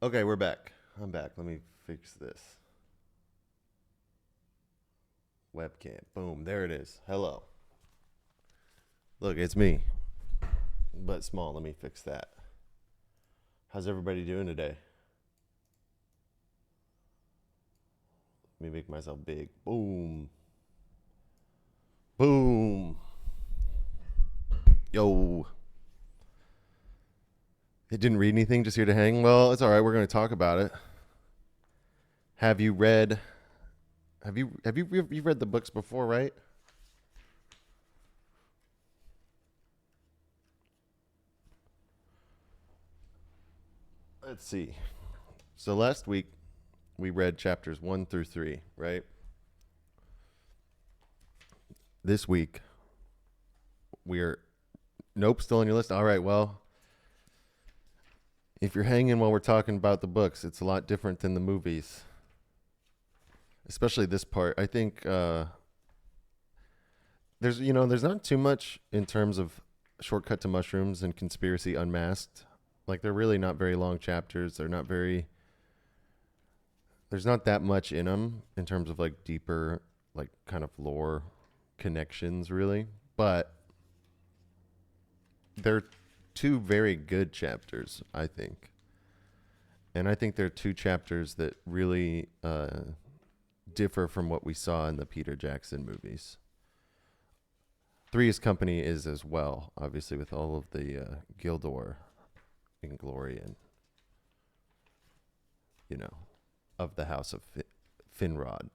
Okay, we're back. I'm back. Let me fix this. Webcam. Boom. There it is. Hello. Look, it's me, but small. Let me fix that. How's everybody doing today? Let me make myself big. Boom. Boom. Yo. It didn't read anything, just here to hang. Well, it's all right. We're going to talk about it. Have you read you've read the books before, right? Let's see. So last week we read chapters 1 through 3, right? This week we're nope, still on your list. All right, well, if you're hanging while we're talking about the books, it's a lot different than the movies. Especially this part. I think there's not too much in terms of Shortcut to Mushrooms and Conspiracy Unmasked. Like they're really not very long chapters. They're not very there's not that much in them in terms of like deeper like kind of lore connections really, but they're two very good chapters, I think. And I think they're two chapters that really differ from what we saw in the Peter Jackson movies. Three's Company is as well, obviously, with all of the Gildor and glory and, of the House of Finrod.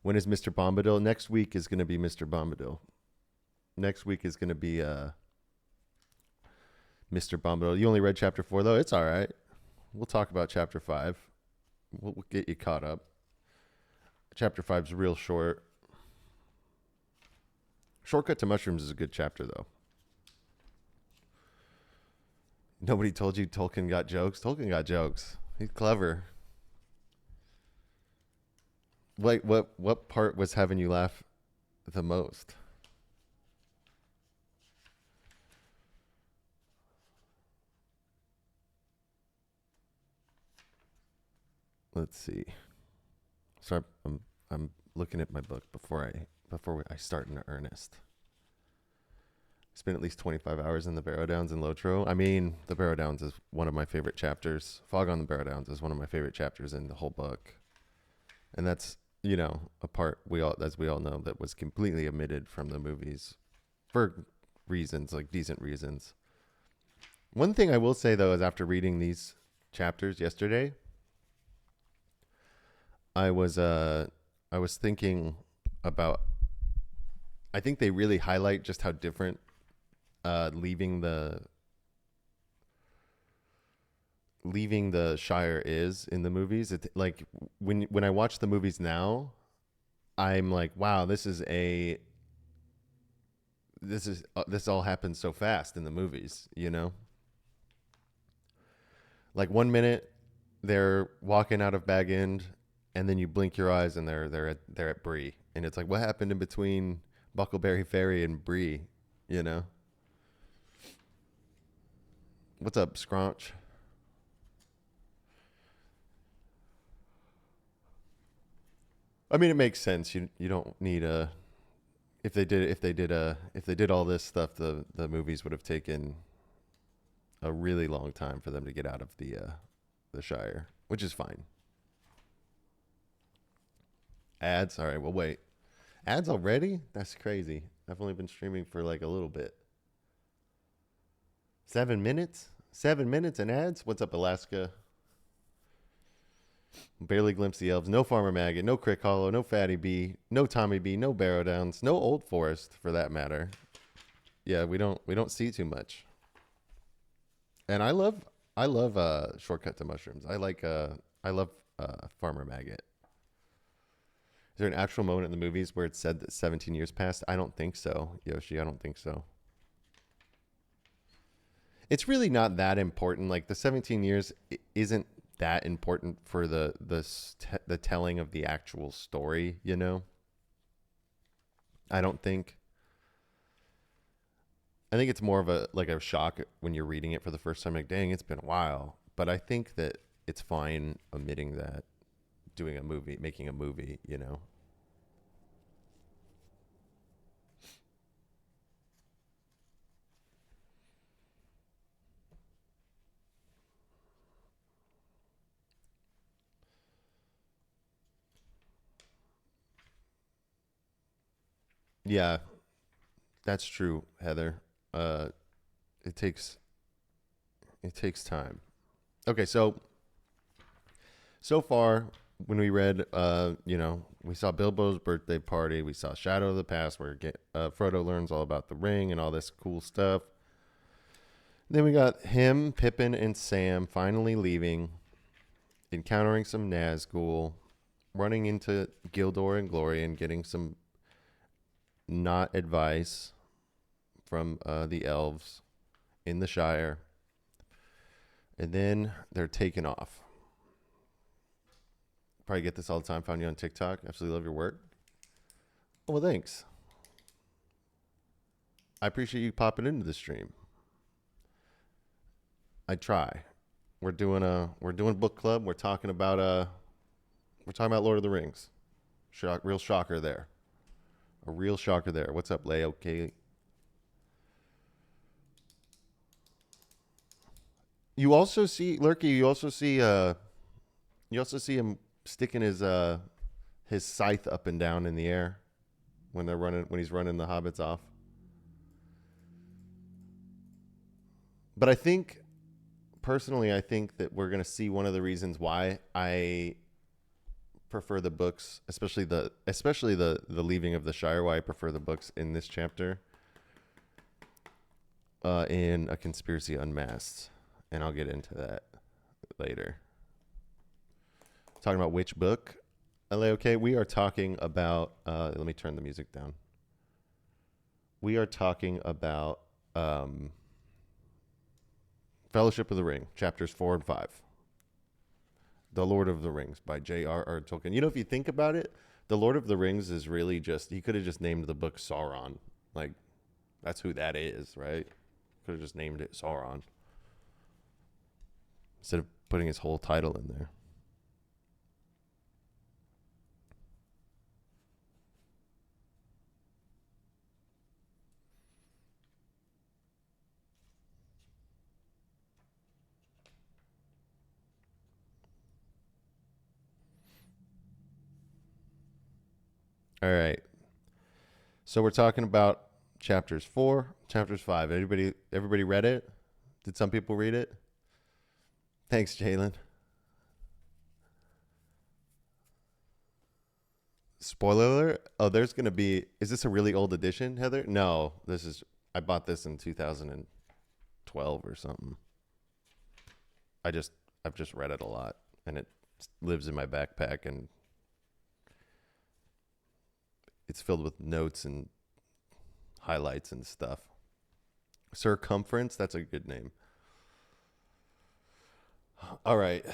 When is Mr. Bombadil? Next week is going to be Mr. Bombadil. Next week is going to be Mr. Bombadil. You only read chapter 4, though? It's all right. We'll talk about chapter 5. We'll get you caught up. Chapter 5 is real short. Shortcut to Mushrooms is a good chapter, though. Nobody told you Tolkien got jokes? Tolkien got jokes. He's clever. Like, what part was having you laugh the most? Let's see. So I'm looking at my book before I start in earnest. Spent at least 25 hours in the Barrow Downs in Lotro. I mean, the Barrow Downs is one of my favorite chapters. Fog on the Barrow Downs is one of my favorite chapters in the whole book. And that's, a part as we all know, that was completely omitted from the movies for reasons, like decent reasons. One thing I will say though is after reading these chapters yesterday, I was thinking about I think they really highlight just how different leaving the Shire is in the movies. It like when I watch the movies now, I'm like, wow, this all happens so fast in the movies, Like 1 minute they're walking out of Bag End, and then you blink your eyes and they're at Bree, and it's like, what happened in between Buckleberry Ferry and Bree, What's up, Scrunch? I mean, it makes sense. You don't need a if they did all this stuff, the movies would have taken a really long time for them to get out of the Shire, which is fine. Ads, all right. Well, wait, ads already? That's crazy. I've only been streaming for like a little bit. 7 minutes? 7 minutes and ads? What's up, Alaska? Barely glimpse the elves. No Farmer Maggot. No Crick Hollow. No Fatty Bee. No Tommy B. No Barrow Downs. No Old Forest, for that matter. Yeah, we don't see too much. And I love Shortcut to Mushrooms. I love Farmer Maggot. Is there an actual moment in the movies where it's said that 17 years passed? I don't think so, Yoshi. I don't think so. It's really not that important. Like the 17 years isn't that important for the telling of the actual story, I don't think. I think it's more of a shock when you're reading it for the first time, like, dang, it's been a while. But I think that it's fine omitting that, doing a movie, making a movie, you know. Yeah, that's true, Heather. Uh, it takes it takes time. Okay, so far when we read, we saw Bilbo's birthday party, we saw Shadow of the Past, where Frodo learns all about the ring and all this cool stuff. Then we got him, Pippin, and Sam finally leaving, encountering some Nazgul, running into Gildor and Glory, and getting some not advice from the elves in the Shire. And then they're taken off. Probably get this all the time. Found you on TikTok. Absolutely love your work. Oh, well, thanks. I appreciate you popping into the stream. I try. We're doing book club. We're talking about Lord of the Rings. Real shocker there. A real shocker there. What's up, Lay? Okay. You also see Lurky. You also see him sticking his scythe up and down in the air when he's running the hobbits off. But I think that we're going to see one of the reasons why I prefer the books, especially the leaving of the Shire, why I prefer the books in this chapter, in A Conspiracy Unmasked, and I'll get into that later. Talking about which book? Okay, we are talking about. Let me turn the music down. We are talking about Fellowship of the Ring, chapters 4 and 5. The Lord of the Rings by J.R.R. Tolkien. You know, if you think about it, The Lord of the Rings is really just, he could have just named the book Sauron. Like, that's who that is, right? Could have just named it Sauron instead of putting his whole title in there. All right. So we're talking about chapters 4, chapters 5. Everybody read it? Did some people read it? Thanks, Jalen. Spoiler alert. Oh, there's going to be, is this a really old edition, Heather? No, I bought this in 2012 or something. I've just read it a lot, and it lives in my backpack, and it's filled with notes and highlights and stuff. Circumference, that's a good name. All right.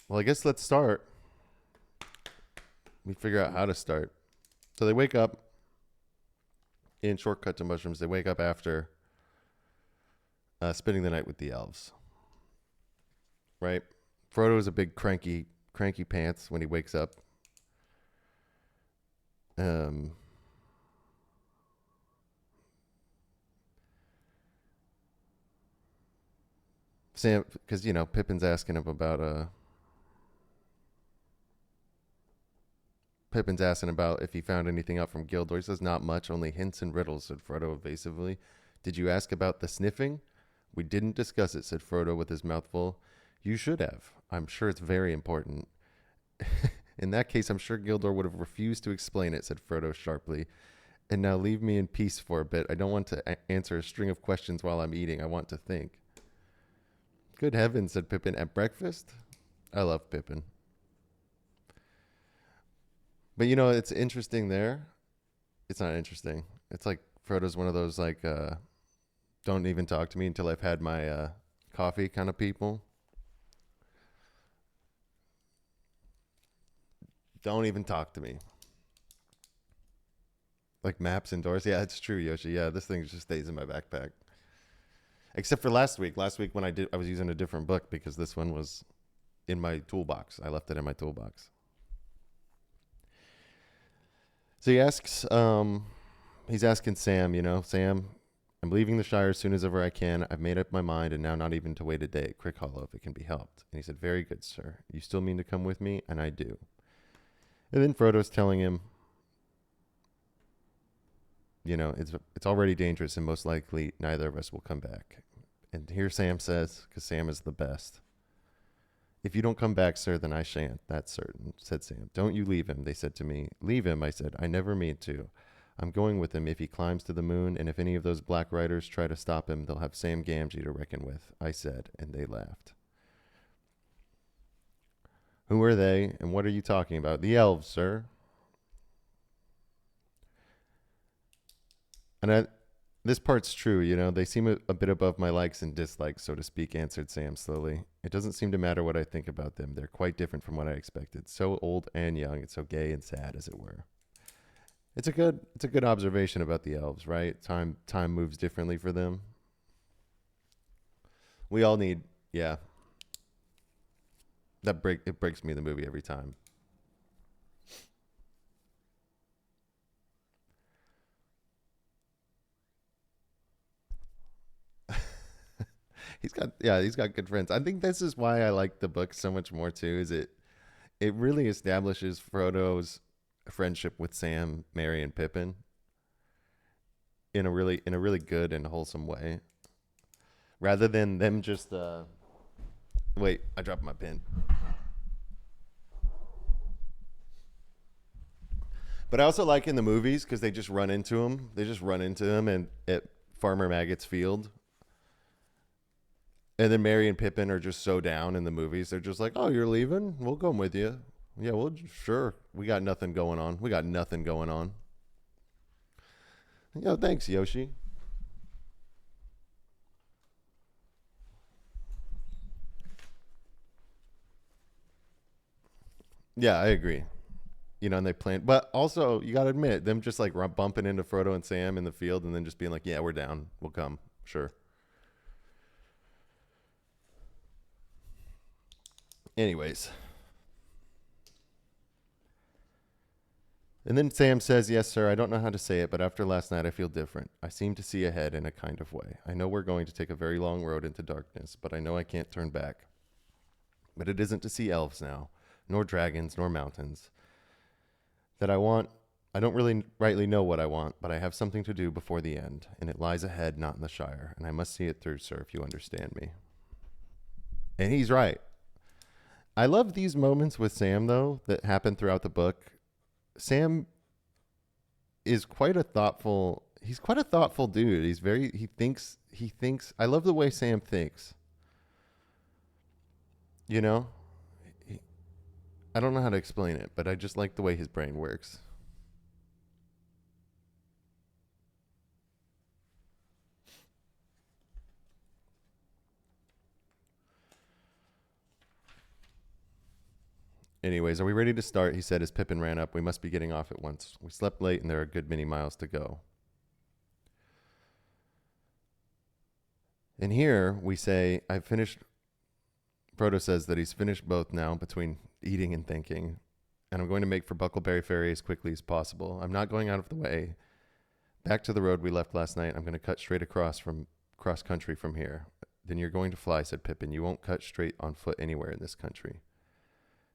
Well, I guess let's start. We figure out how to start. So they wake up in Shortcut to Mushrooms. They wake up after spending the night with the elves. Right? Frodo is a big cranky pants when he wakes up. Sam, because Pippin's asking him about Pippin's asking about if he found anything out from Gildor. He says not much, only hints and riddles, said Frodo evasively. Did you ask about the sniffing? We didn't discuss it, said Frodo with his mouth full. You should have. I'm sure it's very important. In that case, I'm sure Gildor would have refused to explain it, said Frodo sharply. And now leave me in peace for a bit. I don't want to answer a string of questions while I'm eating. I want to think. Good heavens, said Pippin. At breakfast? I love Pippin. But it's interesting there. It's not interesting. It's like Frodo's one of those don't even talk to me until I've had my coffee kind of people. Don't even talk to me. Like maps and doors. Yeah, it's true, Yoshi. Yeah, this thing just stays in my backpack. Except for last week. Last week when I was using a different book because this one was in my toolbox. I left it in my toolbox. So he asks, he's asking Sam, Sam, I'm leaving the Shire as soon as ever I can. I've made up my mind, and now not even to wait a day at Crick Hollow if it can be helped. And he said, very good, sir. You still mean to come with me? And I do. And then Frodo's telling him, it's already dangerous, and most likely neither of us will come back. And here Sam says, because Sam is the best, if you don't come back, sir, then I shan't. That's certain, said Sam. Don't you leave him, they said to me. Leave him, I said. I never mean to. I'm going with him if he climbs to the moon, and if any of those Black Riders try to stop him, they'll have Sam Gamgee to reckon with, I said, and they laughed. Who are they, and what are you talking about? The elves, sir. And this part's true, they seem a bit above my likes and dislikes, so to speak, answered Sam slowly. It doesn't seem to matter what I think about them. They're quite different from what I expected. So old and young, and so gay and sad, as it were. It's a good observation about the elves, right? Time moves differently for them. We all need, yeah. It breaks me the movie every time. He's got good friends. I think this is why I like the book so much more too. Is it really establishes Frodo's friendship with Sam, Merry, and Pippin in a really good and wholesome way, rather than them just. Wait, I dropped my pen. But I also like in the movies because they just run into him. They just run into him and at Farmer Maggot's field. And then Merry and Pippin are just so down in the movies. They're just like, oh, you're leaving? We'll come with you. Yeah, well, sure. We got nothing going on. Thanks, Yoshi. Yeah, I agree. And they plan. But also, you got to admit, them just like bumping into Frodo and Sam in the field and then just being like, yeah, we're down. We'll come. Sure. Anyways. And then Sam says, yes, sir, I don't know how to say it, but after last night I feel different. I seem to see ahead in a kind of way. I know we're going to take a very long road into darkness, but I know I can't turn back. But it isn't to see elves now, nor dragons, nor mountains. That I don't really rightly know what I want, but I have something to do before the end, and it lies ahead, not in the Shire, and I must see it through, sir, if you understand me. And he's right. I love these moments with Sam, though, that happen throughout the book. Sam is quite a thoughtful dude. He thinks, I love the way Sam thinks. I don't know how to explain it, but I just like the way his brain works. Anyways, are we ready to start? He said as Pippin ran up. We must be getting off at once. We slept late and there are a good many miles to go. And here we say, I've finished. Frodo says that he's finished both now between eating and thinking. And I'm going to make for Buckleberry Ferry as quickly as possible. I'm not going out of the way. Back to the road we left last night. I'm going to cut straight cross country from here. Then you're going to fly, said Pippin. You won't cut straight on foot anywhere in this country.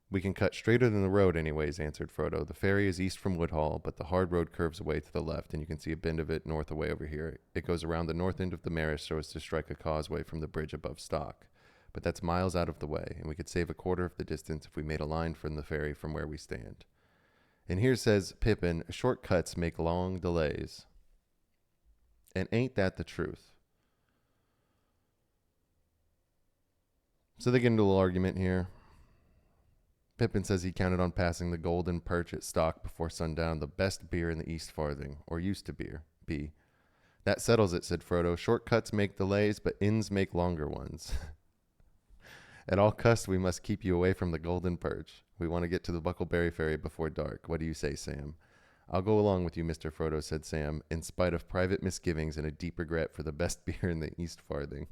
We can cut straighter than the road anyways, answered Frodo. The ferry is east from Woodhall, but the hard road curves away to the left, and you can see a bend of it north away over here. It goes around the north end of the Marish so as to strike a causeway from the bridge above Stock. But that's miles out of the way, and we could save a quarter of the distance if we made a line from the ferry from where we stand. And here says Pippin, shortcuts make long delays. And ain't that the truth? So they get into a little argument here. Pippin says he counted on passing the Golden Perch at Stock before sundown, the best beer in the East Farthing, or used to be. That settles it, said Frodo. Shortcuts make delays, but inns make longer ones. At all costs, we must keep you away from the Golden Perch. We want to get to the Buckleberry Ferry before dark. What do you say, Sam? I'll go along with you, Mr. Frodo, said Sam, in spite of private misgivings and a deep regret for the best beer in the East Farthing.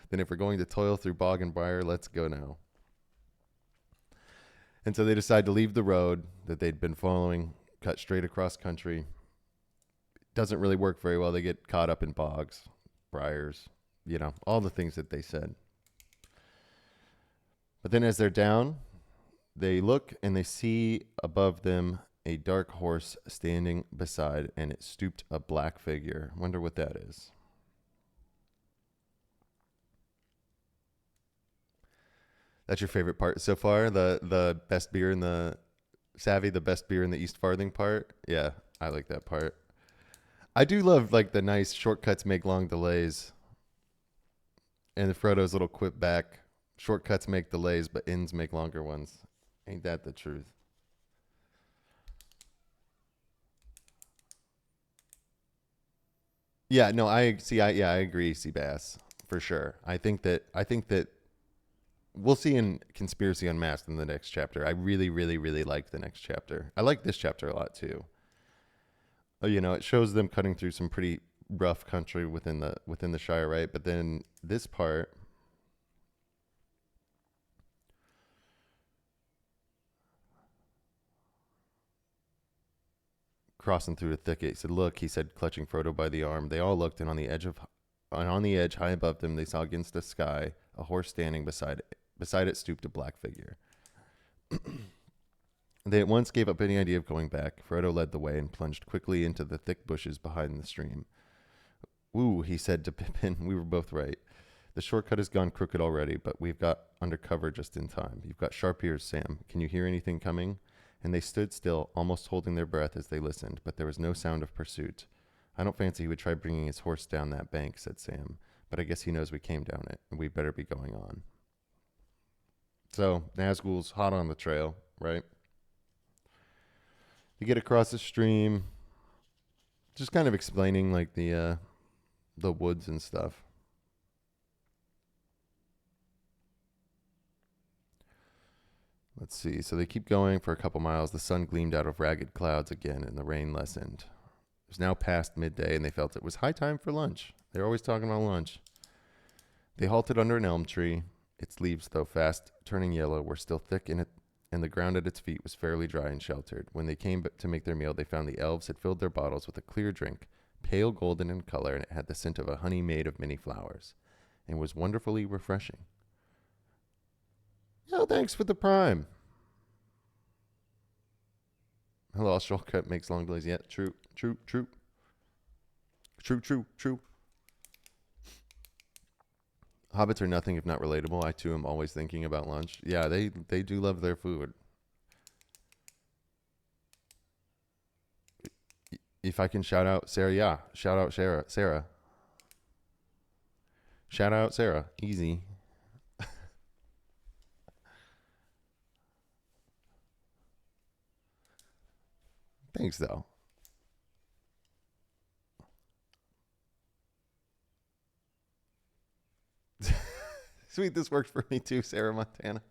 Then if we're going to toil through bog and briar, let's go now. And so they decide to leave the road that they'd been following, cut straight across country. Doesn't really work very well. They get caught up in bogs, briars, all the things that they said. But then as they're down, they look and they see above them a dark horse standing beside, and it stooped a black figure. Wonder what that is. That's your favorite part so far? The best beer in the Savvy, the best beer in the East Farthing part? Yeah, I like that part. I do love like the nice shortcuts make long delays. And Frodo's little quip back. Shortcuts make delays, but ends make longer ones. Ain't that the truth? Yeah, no, I agree, Seabass, for sure. I think that we'll see in Conspiracy Unmasked in the next chapter. I really, really, really like the next chapter. I like this chapter a lot too. It shows them cutting through some pretty rough country within the Shire, right? But then this part, crossing through a thicket, he said, "Look," he said, clutching Frodo by the arm. They all looked, and on the edge, high above them, they saw against the sky a horse standing beside it. Beside it stooped a black figure. They at once gave up any idea of going back. Frodo led the way and plunged quickly into the thick bushes behind the stream. "Ooh," he said to Pippin. "We were both right. The shortcut has gone crooked already, but we've got under cover just in time. You've got sharp ears, Sam. Can you hear anything coming?" And they stood still, almost holding their breath as they listened, but there was no sound of pursuit. "I don't fancy he would try bringing his horse down that bank," said Sam, "but I guess he knows we came down it, and we better be going on." So Nazgul's hot on the trail, right? They get across the stream, just kind of explaining like the woods and stuff. Let's see. So they keep going for a couple miles. The sun gleamed out of ragged clouds again, and the rain lessened. It was now past midday, and they felt it was high time for lunch. They're always talking about lunch. They halted under an elm tree. Its leaves, though fast turning yellow, were still thick in it, and the ground at its feet was fairly dry and sheltered. When they came to make their meal, they found the elves had filled their bottles with a clear drink, pale golden in color, and it had the scent of a honey made of many flowers, and was wonderfully refreshing. "Oh, thanks for the prime." "Hello, shortcut makes long delays." Yeah, true. Hobbits are nothing if not relatable. I too am always thinking about lunch. Yeah, they do love their food. If I can shout out Sarah, yeah. Shout out Sarah. Shout out Sarah. Easy. Thanks, though. Sweet, this worked for me too, Sarah Montana.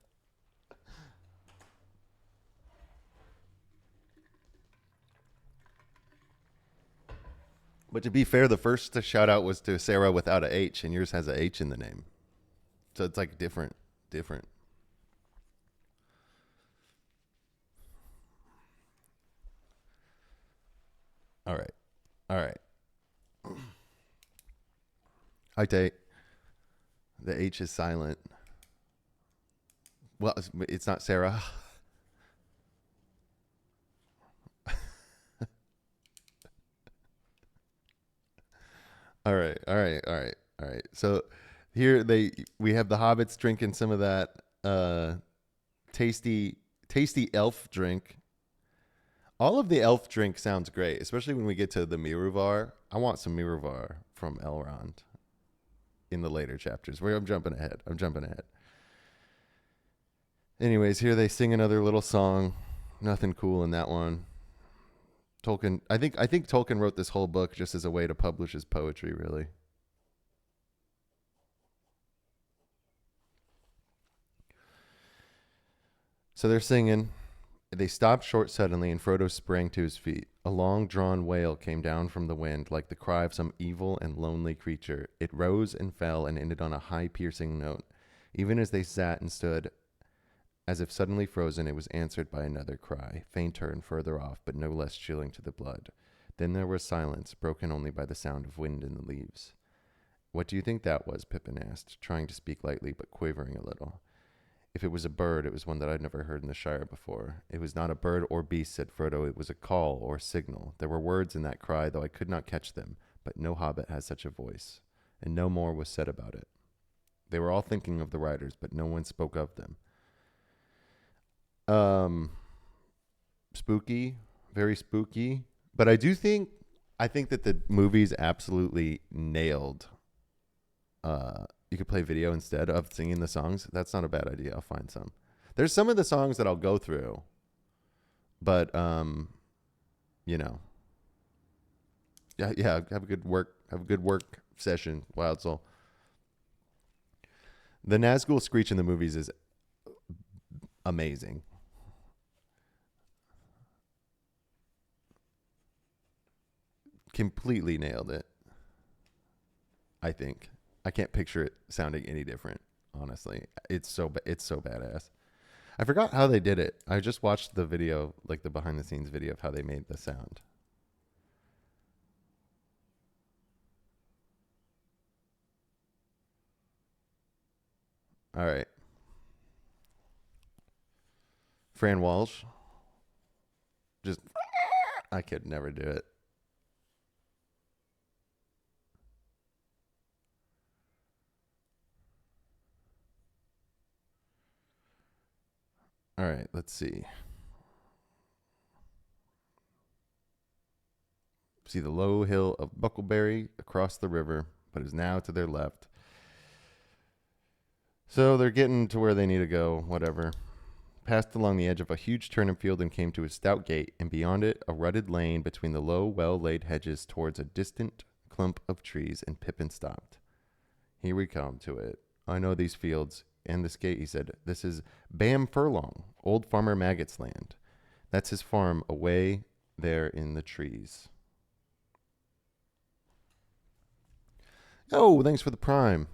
But to be fair, the first shout out was to Sarah without a H, and yours has a H in the name. So it's like different. All right. I take the H is silent. Well, it's not Sarah. All right. So here we have the hobbits drinking some of that tasty elf drink. All of the elf drink sounds great, especially when we get to the Miruvar. I want some Miruvar from Elrond in the later chapters. I'm jumping ahead. Anyways, here they sing another little song. Nothing cool in that one. Tolkien, I think Tolkien wrote this whole book just as a way to publish his poetry, really. So they're singing, They stopped short suddenly, and Frodo sprang to his feet. A long-drawn wail came down from the wind, like the cry of some evil and lonely creature. It rose and fell and ended on a high, piercing note. Even as they sat and stood, as if suddenly frozen, it was answered by another cry, fainter and further off, but no less chilling to the blood. Then there was silence, broken only by the sound of wind in the leaves. "What do you think that was?" Pippin asked, trying to speak lightly, but quavering a little. "If it was a bird, it was one that I'd never heard in the Shire before." "It was not a bird or beast," said Frodo. "It was a call or signal. There were words in that cry, though I could not catch them. But no hobbit has such a voice." And no more was said about it. They were all thinking of the riders, but no one spoke of them. Spooky, very spooky. But I think that the movies absolutely nailed. You could play video instead of singing the songs. That's not a bad idea. I'll find some. There's some of the songs that I'll go through, but yeah. Have a good work session, Wild Soul. The Nazgul screech in the movies is amazing. Completely nailed it. I think. I can't picture it sounding any different, honestly. It's so badass. I forgot how they did it. I just watched the video, like the behind the scenes video of how they made the sound. All right. Fran Walsh. Just, I could never do it. All right, let's see. See the low hill of Buckleberry across the river, but is now to their left. So they're getting to where they need to go, whatever. Passed along the edge of a huge turnip field and came to a stout gate, and beyond it a rutted lane between the low, well-laid hedges towards a distant clump of trees, and Pippin stopped. "Here we come to it. I know these fields and this gate," he said. "This is Bam Furlong, old Farmer Maggot's land. That's his farm away there in the trees." Oh, thanks for the prime.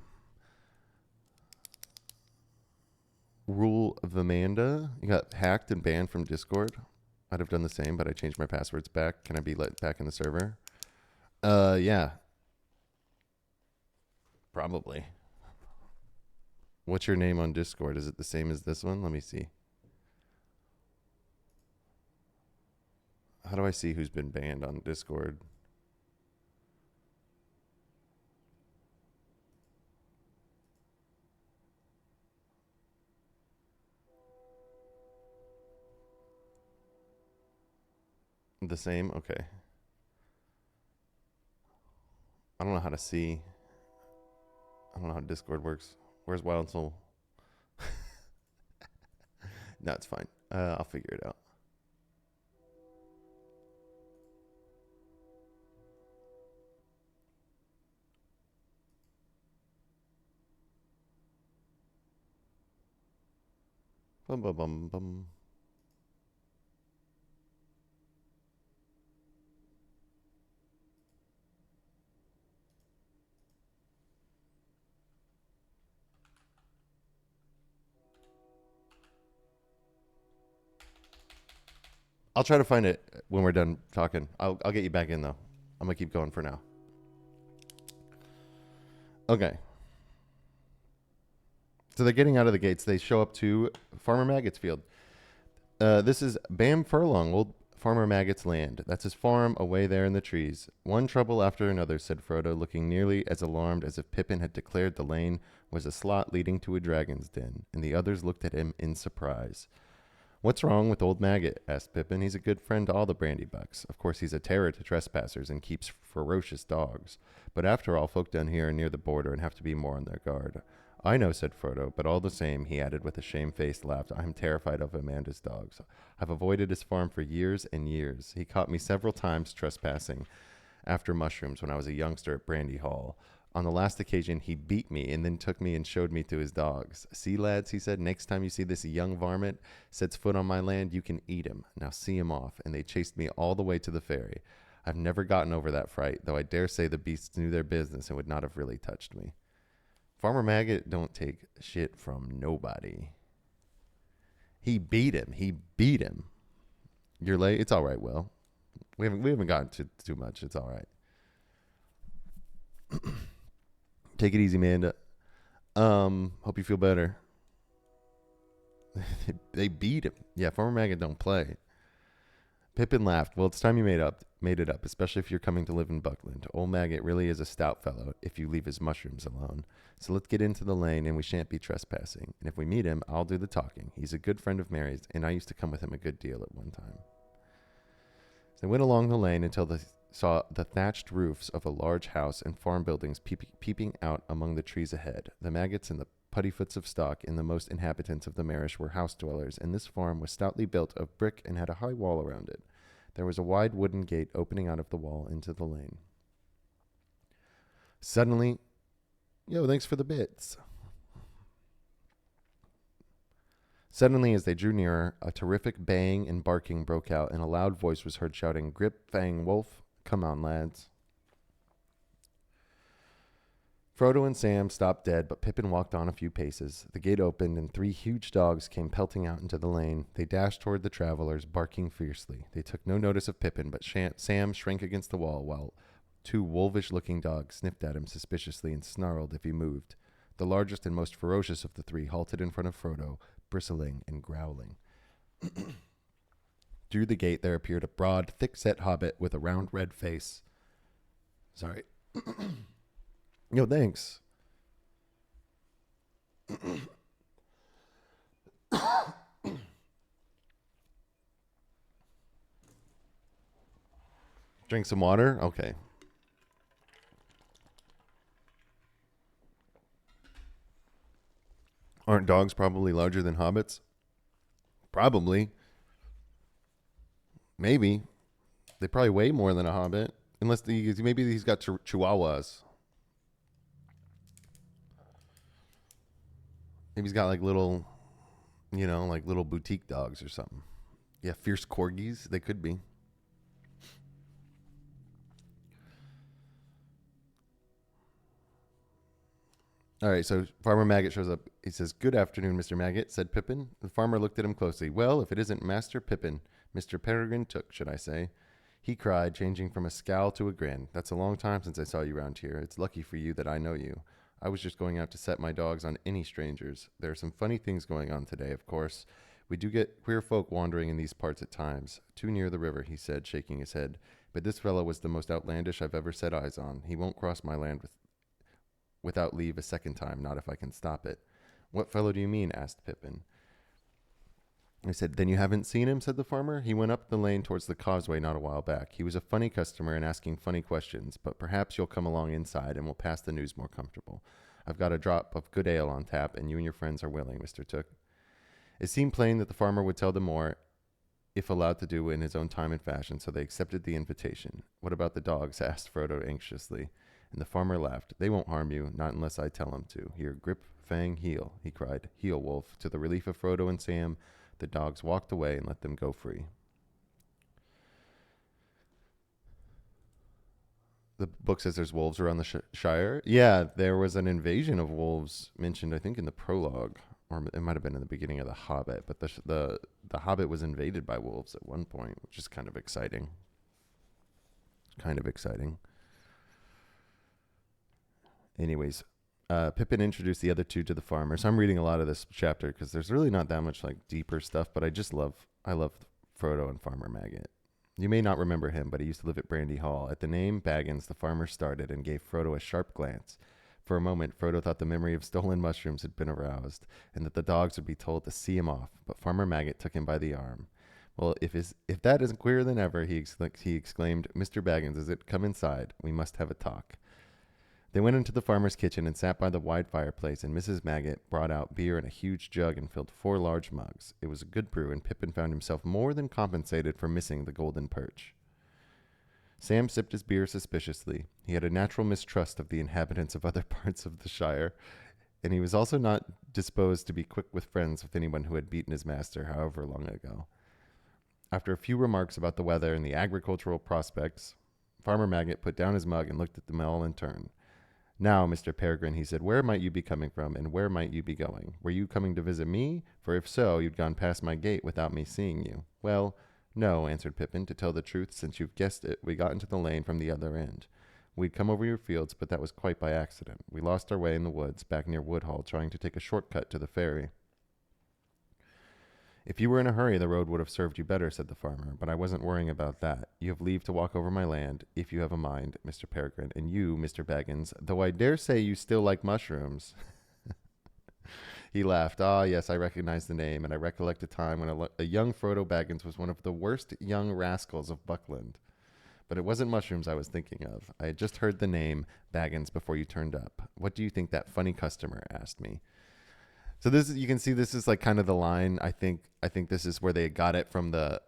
Rule of Amanda. You got hacked and banned from Discord. I'd have done the same, but I changed my passwords back. Can I be let back in the server? Yeah. Probably. What's your name on Discord? Is it the same as this one? Let me see. How do I see who's been banned on Discord? The same? Okay. I don't know how to see. I don't know how Discord works. Where's Wild Soul? No, it's fine. I'll figure it out. Bum bum bum bum. I'll try to find it when we're done talking. I'll get you back in though. I'm gonna keep going for now. Okay. So they're getting out of the gates. They show up to Farmer Maggot's field. This is Bam Furlong, old Farmer Maggot's land. That's his farm away there in the trees. One trouble after another, said Frodo, looking nearly as alarmed as if Pippin had declared the lane was a slot leading to a dragon's den, and the others looked at him in surprise. "What's wrong with old Maggot?" asked Pippin. "He's a good friend to all the Brandybucks. Of course, he's a terror to trespassers and keeps ferocious dogs. But after all, folk down here are near the border and have to be more on their guard." "I know," said Frodo, "but all the same," he added with a shamefaced laugh, "I'm terrified of Amanda's dogs. I've avoided his farm for years and years. He caught me several times trespassing after mushrooms when I was a youngster at Brandy Hall. On the last occasion, he beat me and then took me and showed me to his dogs. See, lads, he said, next time you see this young varmint sets foot on my land, you can eat him. Now see him off. And they chased me all the way to the ferry. I've never gotten over that fright, though I dare say the beasts knew their business and would not have really touched me. Farmer Maggot don't take shit from nobody. He beat him. He beat him. You're late. It's all right, Will. We haven't gotten to too much. It's all right. Take it easy, Amanda. Hope you feel better. They beat him. Yeah, Farmer Maggot don't play. Pippin laughed. Well, it's time you made it up, especially if you're coming to live in Buckland. Old Maggot really is a stout fellow if you leave his mushrooms alone. So let's get into the lane and we shan't be trespassing. And if we meet him, I'll do the talking. He's a good friend of Mary's, and I used to come with him a good deal at one time. So they went along the lane until they saw the thatched roofs of a large house and farm buildings peeping out among the trees ahead. The Maggots and the puttyfoots of stock and the most inhabitants of the Marish were house dwellers, and this farm was stoutly built of brick and had a high wall around it. There was a wide wooden gate opening out of the wall into the lane. Suddenly, thanks for the bits. Suddenly, as they drew nearer, a terrific baying and barking broke out, and a loud voice was heard shouting, "Grip, Fang, Wolf, come on, lads." Frodo and Sam stopped dead, but Pippin walked on a few paces. The gate opened, and 3 huge dogs came pelting out into the lane. They dashed toward the travelers, barking fiercely. They took no notice of Pippin, but Sam shrank against the wall, while 2 wolfish-looking dogs sniffed at him suspiciously and snarled if he moved. The largest and most ferocious of the 3 halted in front of Frodo, bristling and growling. Through the gate there appeared a broad, thick-set hobbit with a round red face. Sorry. Thanks. Drink some water? Okay. Aren't dogs probably larger than hobbits? Probably. Maybe. They probably weigh more than a hobbit. Unless maybe he's got chihuahuas. Maybe he's got like little, like little boutique dogs or something. Yeah, fierce corgis. They could be. All right, so Farmer Maggot shows up. He says, "Good afternoon, Mr. Maggot," said Pippin. The farmer looked at him closely. "Well, if it isn't Master Pippin, Mr. Peregrine Took, should I say?" he cried, changing from a scowl to a grin. "That's a long time since I saw you round here. It's lucky for you that I know you. I was just going out to set my dogs on any strangers. There are some funny things going on today, of course. We do get queer folk wandering in these parts at times. Too near the river," he said, shaking his head. "But this fellow was the most outlandish I've ever set eyes on. He won't cross my land without leave a second time, not if I can stop it." "What fellow do you mean?" asked Pippin. I said, "Then you haven't seen him?" said the farmer. "He went up the lane towards the causeway not a while back. He was a funny customer and asking funny questions, but perhaps you'll come along inside and we'll pass the news more comfortable. I've got a drop of good ale on tap, and you and your friends are willing, Mr. Took." It seemed plain that the farmer would tell them more if allowed to do in his own time and fashion, so they accepted the invitation. "What about the dogs?" asked Frodo anxiously. And the farmer laughed. "They won't harm you, not unless I tell them to. Here, Grip, Fang, heel," he cried. "Heel, Wolf." To the relief of Frodo and Sam, the dogs walked away and let them go free. The book says there's wolves around the Shire. Yeah, there was an invasion of wolves mentioned, I think, in the prologue, or it might have been in the beginning of The Hobbit. But the Hobbit was invaded by wolves at one point, which is kind of exciting. Anyways, Pippin introduced the other 2 to the farmer. So I'm reading a lot of this chapter because there's really not that much like deeper stuff, but I love Frodo and Farmer Maggot. You may not remember him, but he used to live at Brandy Hall. At the name Baggins, the farmer started and gave Frodo a sharp glance. For a moment, Frodo thought the memory of stolen mushrooms had been aroused, and that the dogs would be told to see him off. But Farmer Maggot took him by the arm. "Well, if that isn't queerer than ever," he exclaimed. "Mr. Baggins, is it? Come inside. We must have a talk." They went into the farmer's kitchen and sat by the wide fireplace, and Mrs. Maggot brought out beer in a huge jug and filled 4 large mugs. It was a good brew, and Pippin found himself more than compensated for missing the golden perch. Sam sipped his beer suspiciously. He had a natural mistrust of the inhabitants of other parts of the Shire, and he was also not disposed to be quick with friends with anyone who had beaten his master however long ago. After a few remarks about the weather and the agricultural prospects, Farmer Maggot put down his mug and looked at them all in turn. Now, Mr. Peregrine, he said, where might you be coming from, and where might you be going? Were you coming to visit me? For if so, you'd gone past my gate without me seeing you. Well, no, answered Pippin. To tell the truth, since you've guessed it, we got into the lane from the other end. We'd come over your fields, but that was quite by accident. We lost our way in the woods, back near Woodhall, trying to take a short-cut to the ferry. If you were in a hurry, the road would have served you better, said the farmer, but I wasn't worrying about that. You have leave to walk over my land, if you have a mind, Mr. Peregrine, and you, Mr. Baggins, though I dare say you still like mushrooms. He laughed. Ah, yes, I recognize the name, and I recollect a time when a young Frodo Baggins was one of the worst young rascals of Buckland. But it wasn't mushrooms I was thinking of. I had just heard the name Baggins before you turned up. What do you think that funny customer asked me? So this, you can see, this is like kind of the line. I think this is where they got it from the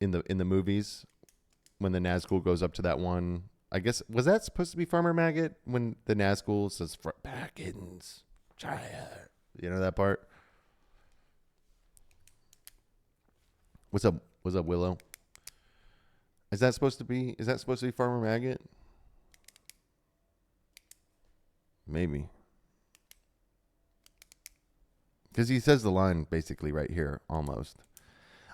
in the movies when the Nazgul goes up to that one. I guess, was that supposed to be Farmer Maggot when the Nazgul says Baggins, Shire? You know that part? What's up, Willow? Is that supposed to be Farmer Maggot? Maybe. Because he says the line basically right here, almost.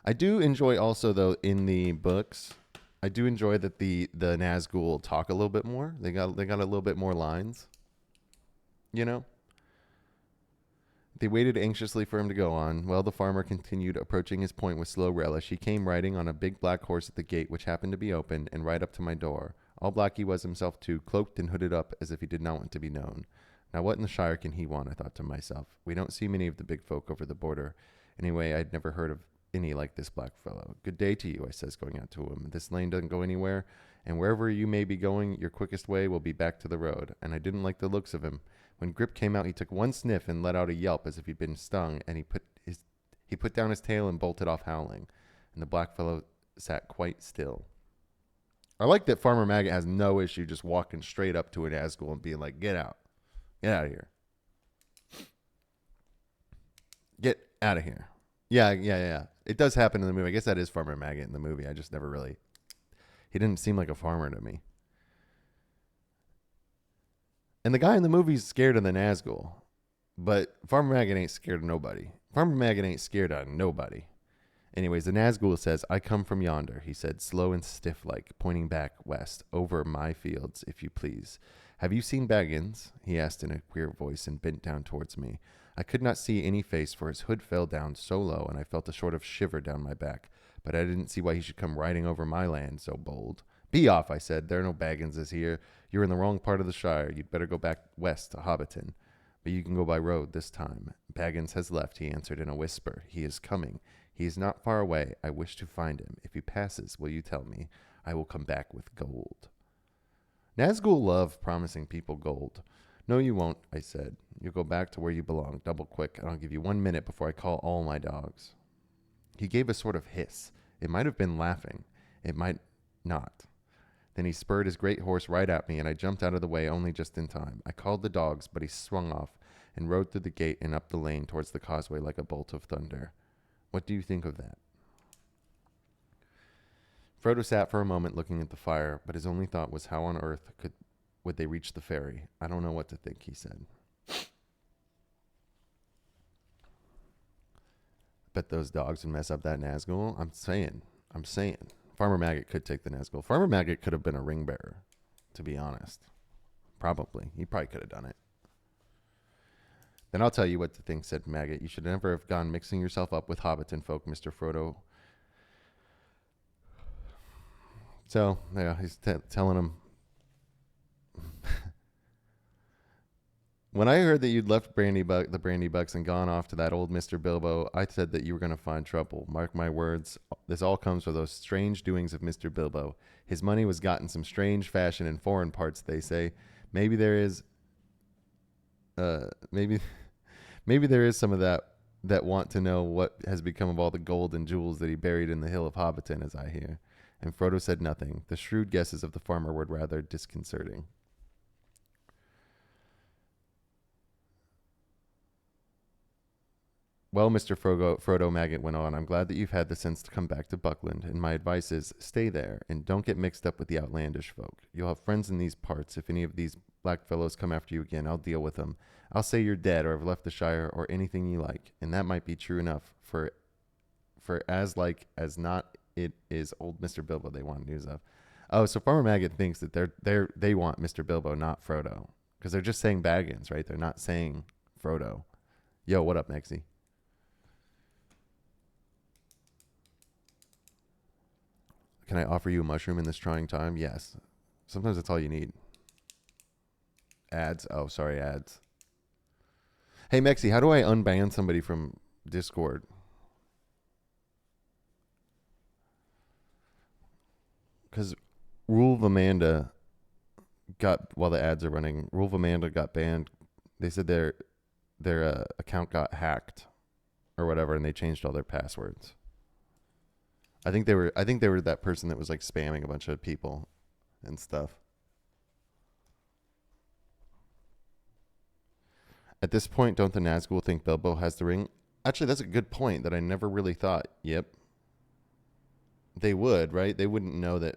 I do enjoy also, though, in the books, I do enjoy that the Nazgul talk a little bit more. They got a little bit more lines. You know? They waited anxiously for him to go on. Well, the farmer continued, approaching his point with slow relish. He came riding on a big black horse at the gate, which happened to be open, and right up to my door. All black he was himself, too, cloaked and hooded up as if he did not want to be known. Now, what in the Shire can he want, I thought to myself. We don't see many of the big folk over the border. Anyway, I'd never heard of any like this black fellow. Good day to you, I says, going out to him. This lane doesn't go anywhere, and wherever you may be going, your quickest way will be back to the road. And I didn't like the looks of him. When Grip came out, he took one sniff and let out a yelp as if he'd been stung, and he put down his tail and bolted off howling. And the black fellow sat quite still. I like that Farmer Maggot has no issue just walking straight up to an Nazgul and being like, get out. Get out of here. Get out of here. Yeah. It does happen in the movie. I guess that is Farmer Maggot in the movie. I just never really... He didn't seem like a farmer to me. And the guy in the movie is scared of the Nazgul. But Farmer Maggot ain't scared of nobody. Farmer Maggot ain't scared of nobody. Anyways, the Nazgul says, I come from yonder, he said, slow and stiff-like, pointing back west, over my fields, if you please. Have you seen Baggins? He asked in a queer voice and bent down towards me. I could not see any face, for his hood fell down so low, and I felt a sort of shiver down my back. But I didn't see why he should come riding over my land so bold. Be off, I said. There are no Bagginses here. You're in the wrong part of the Shire. You'd better go back west to Hobbiton. But you can go by road this time. Baggins has left, he answered in a whisper. He is coming. He is not far away. I wish to find him. If he passes, will you tell me? I will come back with gold. Nazgul love promising people gold. No, you won't, I said. You'll go back to where you belong, double quick, and I'll give you 1 minute before I call all my dogs. He gave a sort of hiss. It might have been laughing. It might not. Then he spurred his great horse right at me, and I jumped out of the way only just in time. I called the dogs, but he swung off and rode through the gate and up the lane towards the causeway like a bolt of thunder. What do you think of that? Frodo sat for a moment looking at the fire, but his only thought was how on earth would they reach the ferry. I don't know what to think, he said. Bet those dogs would mess up that Nazgul. I'm saying. Farmer Maggot could take the Nazgul. Farmer Maggot could have been a ring bearer, to be honest. Probably. He probably could have done it. Then I'll tell you what to think, said Maggot. You should never have gone mixing yourself up with Hobbiton folk, Mr. Frodo. So, yeah, he's telling him. When I heard that you'd left the Brandy Bucks and gone off to that old Mr. Bilbo, I said that you were going to find trouble. Mark my words, this all comes from those strange doings of Mr. Bilbo. His money was got in some strange fashion in foreign parts, they say. Maybe there is... maybe there is some of that want to know what has become of all the gold and jewels that he buried in the hill of Hobbiton, as I hear. And Frodo said nothing. The shrewd guesses of the farmer were rather disconcerting. Well, Mr. Frodo Maggot went on, I'm glad that you've had the sense to come back to Buckland, and my advice is stay there and don't get mixed up with the outlandish folk. You'll have friends in these parts. If any of these black fellows come after you again, I'll deal with them. I'll say you're dead or have left the Shire or anything you like, and that might be true enough for as like as not it is old Mr. Bilbo they want news of. Oh, so Farmer Maggot thinks that they want Mr. Bilbo, not Frodo, because they're just saying Baggins, right? They're not saying Frodo. Yo, what up, Mexi? Can I offer you a mushroom in this trying time? Yes. Sometimes that's all you need. Ads. Oh, sorry, ads. Hey, Mexi, how do I unban somebody from Discord? Because Rule of Amanda got, while the ads are running, Rule of Amanda got banned. They said their account got hacked or whatever, and they changed all their passwords. I think they were that person that was like spamming a bunch of people and stuff. At this point, don't the Nazgul think Bilbo has the ring? Actually, that's a good point that I never really thought. Yep. They would, right? They wouldn't know that.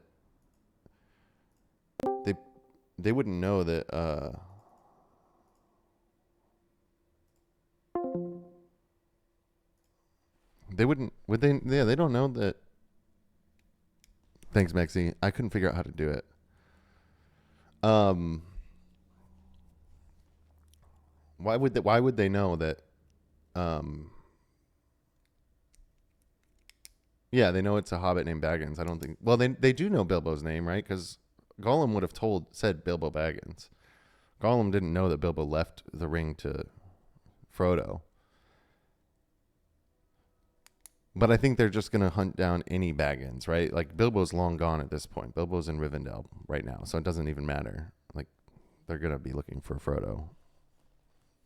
They wouldn't know that they wouldn't, would they? Yeah, they don't know that. Thanks, Mexi. I couldn't figure out how to do it. Why would they know that? Yeah, they know it's a hobbit named Baggins. I don't think. Well, they do know Bilbo's name, right? Because Gollum would have said Bilbo Baggins. Gollum didn't know that Bilbo left the ring to Frodo. But I think they're just going to hunt down any Baggins, right? Like, Bilbo's long gone at this point. Bilbo's in Rivendell right now, so it doesn't even matter. Like, they're going to be looking for Frodo.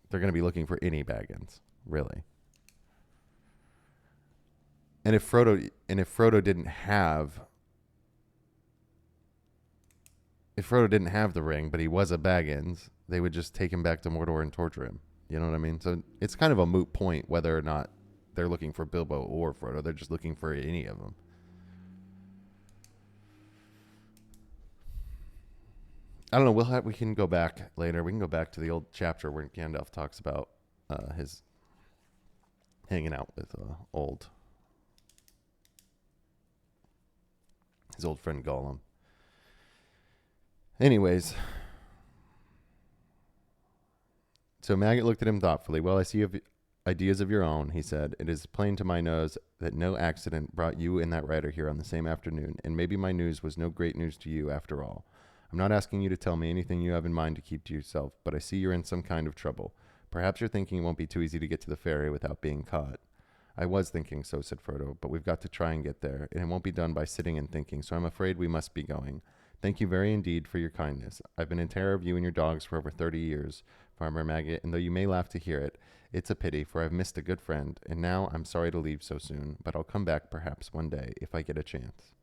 They're going to be looking for any Baggins, really. And if Frodo didn't have the ring, but he was a Baggins, they would just take him back to Mordor and torture him. You know what I mean? So it's kind of a moot point whether or not they're looking for Bilbo or Frodo. They're just looking for any of them. I don't know. We can go back later. We can go back to the old chapter where Gandalf talks about his hanging out with his old friend Gollum. Anyways, so Maggot looked at him thoughtfully. Well, I see you have ideas of your own, he said. It is plain to my nose that no accident brought you and that rider here on the same afternoon, and maybe my news was no great news to you after all. I'm not asking you to tell me anything you have in mind to keep to yourself, but I see you're in some kind of trouble. Perhaps you're thinking it won't be too easy to get to the ferry without being caught. I was thinking so, said Frodo, but we've got to try and get there, and it won't be done by sitting and thinking, so I'm afraid we must be going. Thank you very indeed for your kindness. I've been in terror of you and your dogs for over 30 years, Farmer Maggot, and though you may laugh to hear it, it's a pity, for I've missed a good friend, and now I'm sorry to leave so soon, but I'll come back perhaps one day, if I get a chance.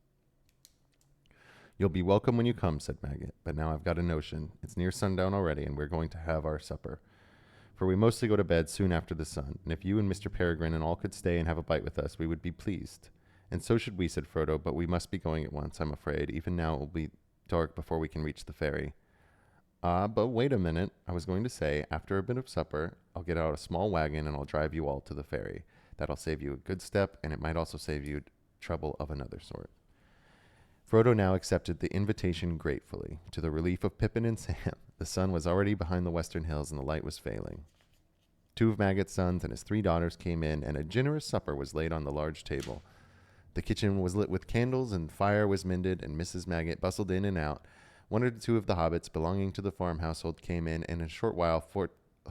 You'll be welcome when you come, said Maggot, but now I've got a notion. It's near sundown already, and we're going to have our supper. For we mostly go to bed soon after the sun, and if you and Mr. Peregrine and all could stay and have a bite with us, we would be pleased. And so should we, said Frodo, but we must be going at once, I'm afraid. Even now it will be dark before we can reach the ferry. But wait a minute. I was going to say, after a bit of supper, I'll get out a small wagon and I'll drive you all to the ferry. That'll save you a good step, and it might also save you trouble of another sort. Frodo now accepted the invitation gratefully, to the relief of Pippin and Sam. The sun was already behind the western hills, and the light was failing. 2 of Maggot's sons and his 3 daughters came in, and a generous supper was laid on the large table. The kitchen was lit with candles, and fire was mended, and Mrs. Maggot bustled in and out. 1 or 2 of the hobbits belonging to the farm household came in, and in a short while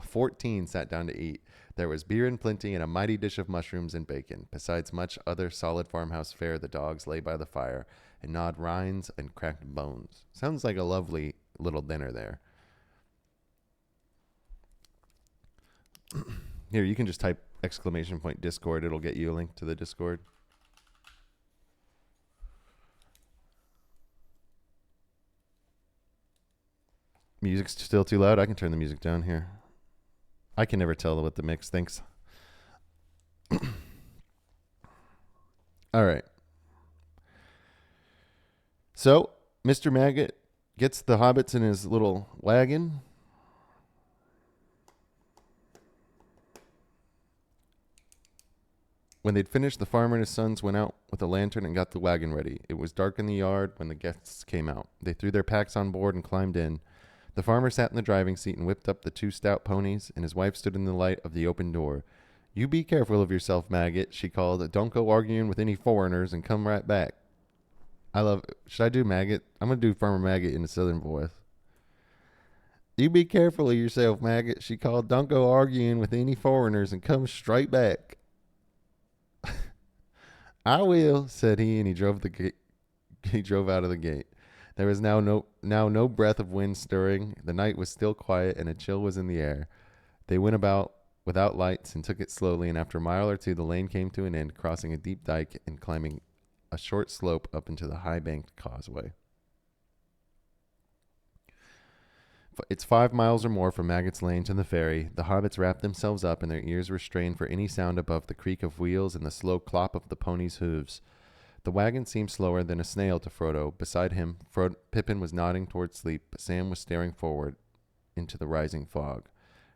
14 sat down to eat. There was beer in plenty and a mighty dish of mushrooms and bacon. Besides much other solid farmhouse fare, the dogs lay by the fire and gnawed rinds and cracked bones. Sounds like a lovely little dinner there. Here, you can just type !Discord. It'll get you a link to the Discord. Music's still too loud. I can turn the music down here. I can never tell what the mix thinks. All right. So, Mr. Maggot gets the hobbits in his little wagon. When they'd finished, the farmer and his sons went out with a lantern and got the wagon ready. It was dark in the yard when the guests came out. They threw their packs on board and climbed in. The farmer sat in the driving seat and whipped up the 2 stout ponies, and his wife stood in the light of the open door. "You be careful of yourself, Maggot," she called. "Don't go arguing with any foreigners and come right back." I love it. Should I do Maggot? I'm going to do Farmer Maggot in a southern voice. "You be careful of yourself, Maggot," she called. "Don't go arguing with any foreigners and come straight back." "I will," said he, and he drove out of the gate. There was now no breath of wind stirring. The night was still quiet, and a chill was in the air. They went about without lights and took it slowly, and after a mile or two the lane came to an end, crossing a deep dike and climbing a short slope up into the high-banked causeway. It's 5 miles or more from Maggot's Lane to the ferry. The hobbits wrapped themselves up, and their ears were strained for any sound above the creak of wheels and the slow clop of the ponies' hooves. The wagon seemed slower than a snail to Frodo. Beside him, Pippin was nodding toward sleep, but Sam was staring forward into the rising fog.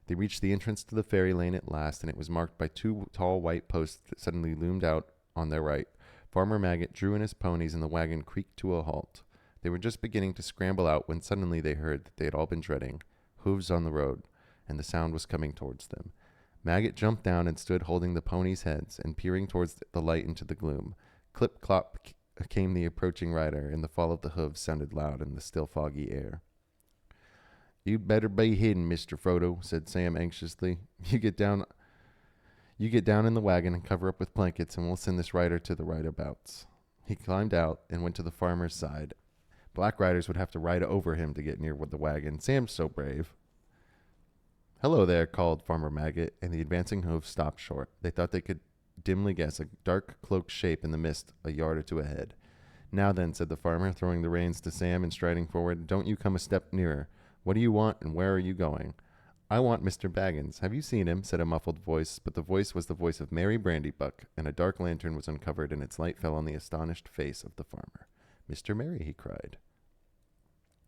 They reached the entrance to the ferry lane at last, and it was marked by 2 tall white posts that suddenly loomed out on their right. Farmer Maggot drew in his ponies, and the wagon creaked to a halt. They were just beginning to scramble out when suddenly they heard that they had all been dreading, hooves on the road, and the sound was coming towards them. Maggot jumped down and stood holding the ponies' heads and peering towards the light into the gloom. Clip-clop came the approaching rider, and the fall of the hooves sounded loud in the still foggy air. "You'd better be hidden, Mr. Frodo," said Sam anxiously. You get down in the wagon and cover up with blankets, and we'll send this rider to the rideabouts." He climbed out and went to the farmer's side. Black riders would have to ride over him to get near the wagon. Sam's so brave. "Hello there," called Farmer Maggot, and the advancing hooves stopped short. They thought they could dimly guess a dark cloaked shape in the mist a yard or 2 ahead. "Now then," said the farmer, throwing the reins to Sam and striding forward, "don't you come a step nearer. What do you want, and where are you going?" "I want Mr. Baggins. Have you seen him?" said a muffled voice, but the voice was the voice of Mary Brandybuck, and a dark lantern was uncovered, and its light fell on the astonished face of the farmer. "Mr. Merry," he cried.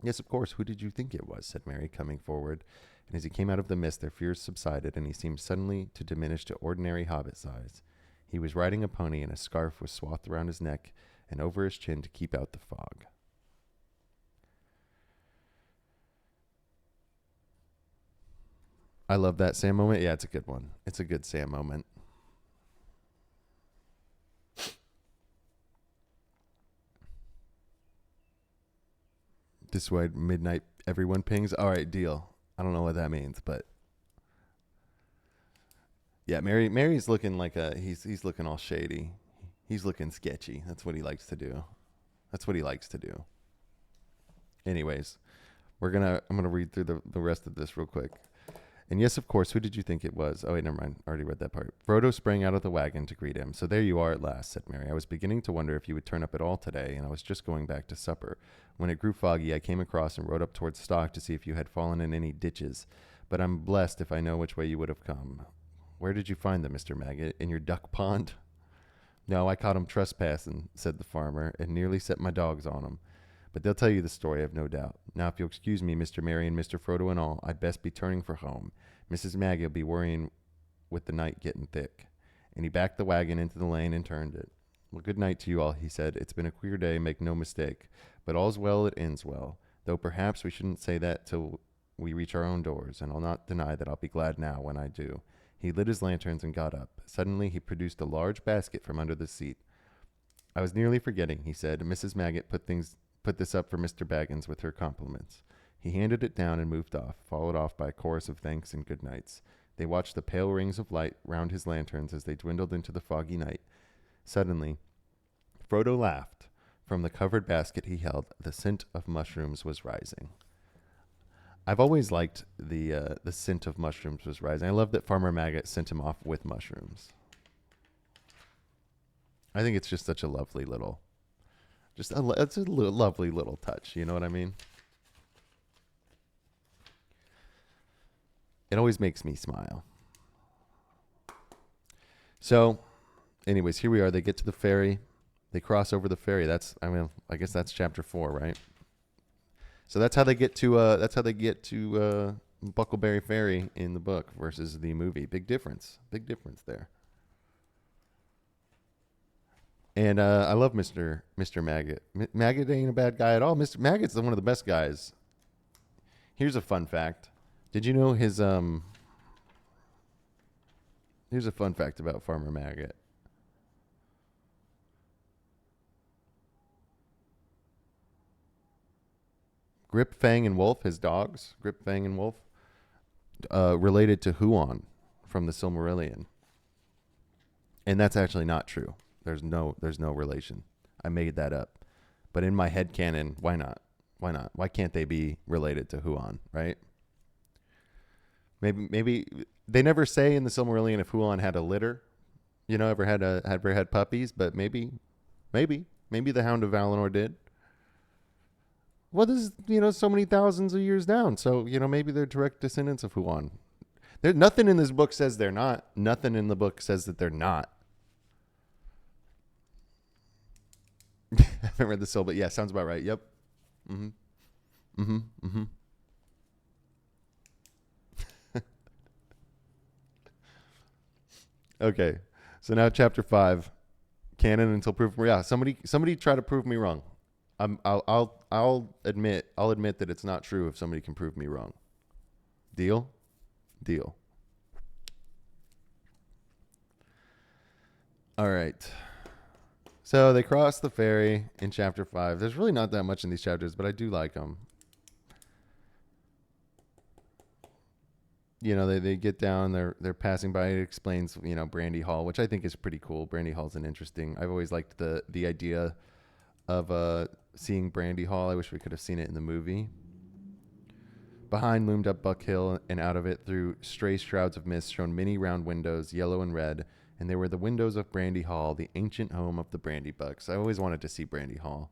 "Yes, of course. Who did you think it was?" said Mary, coming forward. And as he came out of the mist, their fears subsided, and he seemed suddenly to diminish to ordinary hobbit size. He was riding a pony, and a scarf was swathed around his neck and over his chin to keep out the fog. I love that Sam moment. Yeah, it's a good one. It's a good Sam moment. This way, midnight, everyone pings. All right, deal. I don't know what that means, but yeah, Mary's looking like he's looking all shady. He's looking sketchy. That's what he likes to do. Anyways, I'm gonna read through the rest of this real quick. "And yes, of course, who did you think it was?" Oh, wait, never mind. I already read that part. Frodo sprang out of the wagon to greet him. "So there you are at last," said Mary. "I was beginning to wonder if you would turn up at all today, and I was just going back to supper. When it grew foggy, I came across and rode up towards Stock to see if you had fallen in any ditches. But I'm blessed if I know which way you would have come." "Where did you find them, Mr. Maggot? In your duck pond?" "No, I caught 'em trespassing," said the farmer, "and nearly set my dogs on 'em. But they'll tell you the story, I've no doubt. Now, if you'll excuse me, Mr. Merry and Mr. Frodo and all, I'd best be turning for home. Mrs. Maggie will be worrying with the night getting thick." And he backed the wagon into the lane and turned it. "Well, good night to you all," he said. "It's been a queer day, make no mistake. But all's well that ends well. Though perhaps we shouldn't say that till we reach our own doors, and I'll not deny that I'll be glad now when I do." He lit his lanterns and got up. Suddenly he produced a large basket from under the seat. "I was nearly forgetting," he said. "Mrs. Maggot put this up for Mr. Baggins with her compliments." He handed it down and moved off, followed off by a chorus of thanks and good nights. They watched the pale rings of light round his lanterns as they dwindled into the foggy night. Suddenly, Frodo laughed. From the covered basket he held, the scent of mushrooms was rising. I've always liked the scent of mushrooms was rising. I love that Farmer Maggot sent him off with mushrooms. I think it's just such a lovely little, it's a lovely little touch. You know what I mean? It always makes me smile. So, anyways, here we are. They get to the ferry. They cross over the ferry. I guess that's chapter 4, right? So that's how they get to Buckleberry Ferry in the book versus the movie. Big difference there. And I love Mr. Maggot. Maggot ain't a bad guy at all. Mr. Maggot's one of the best guys. Here's a fun fact. Did you know his Here's a fun fact about Farmer Maggot. Grip, Fang, and Wolf, his dogs, Grip, Fang, and Wolf, related to Huon from the Silmarillion. And that's actually not true. There's no relation. I made that up. But in my head canon, why not? Why not? Why can't they be related to Huon, right? Maybe they never say in the Silmarillion if Huon had a litter, ever had puppies, but maybe the Hound of Valinor did. Well, this is, so many thousands of years down. So, maybe they're direct descendants of Huon. Nothing in this book says they're not. Nothing in the book says that they're not. I haven't read the Sil, but yeah, sounds about right. Yep. Okay. So now chapter 5, canon until proven. Yeah, somebody try to prove me wrong. I'll admit that it's not true if somebody can prove me wrong. Deal? Deal. All right. So they cross the ferry in chapter 5. There's really not that much in these chapters, but I do like them. They get down, they're passing by. It explains, Brandy Hall, which I think is pretty cool. Brandy Hall's an interesting. I've always liked the idea of seeing Brandy Hall. I wish we could have seen it in the movie. Behind loomed up Buck Hill, and out of it, through stray shrouds of mist, shone many round windows, yellow and red, and they were the windows of Brandy Hall, the ancient home of the Brandy Bucks. I always wanted to see Brandy Hall.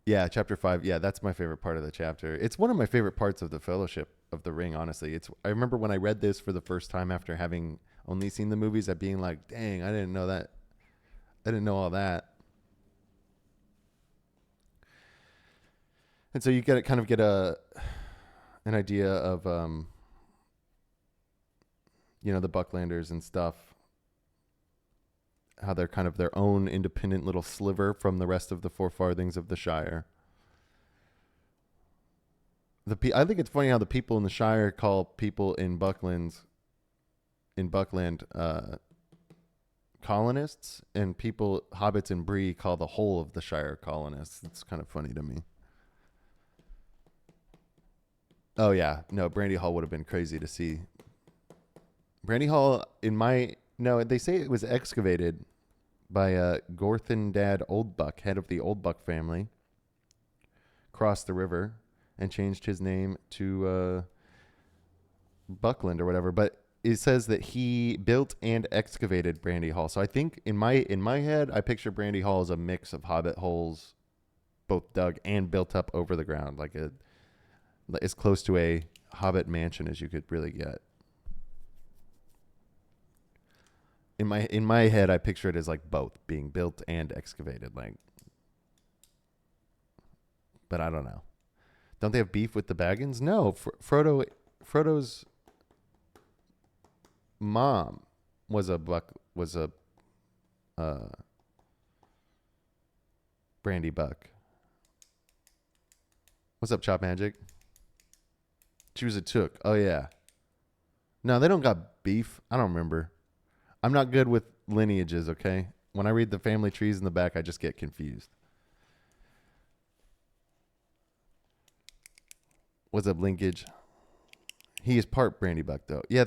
Yeah, chapter 5. Yeah, that's my favorite part of the chapter. It's one of my favorite parts of the Fellowship of the Ring, honestly. I remember when I read this for the first time after having only seen the movies, at being like, dang, I didn't know that. I didn't know all that. And so you get an idea of the Bucklanders and stuff, how they're kind of their own independent little sliver from the rest of the Four Farthings of the Shire. I think it's funny how the people in the Shire call people in Buckland colonists, and hobbits in Bree call the whole of the Shire colonists. It's kind of funny to me. Oh yeah, no, Brandy Hall would have been crazy to see. Brandy Hall, they say it was excavated by Gorthindad Oldbuck, head of the Oldbuck family, crossed the river and changed his name to Buckland or whatever. But it says that he built and excavated Brandy Hall. So I think in my head, I picture Brandy Hall as a mix of hobbit holes, both dug and built up over the ground, like as close to a hobbit mansion as you could really get. In my head, I picture it as like both being built and excavated, but I don't know. Don't they have beef with the Baggins? No, Frodo's mom was a Brandy Buck. What's up, Chop Magic? She was a Took. Oh yeah. No, they don't got beef. I don't remember. I'm not good with lineages, okay? When I read the family trees in the back, I just get confused. What's up, linkage? He is part Brandy Buck, though. Yeah,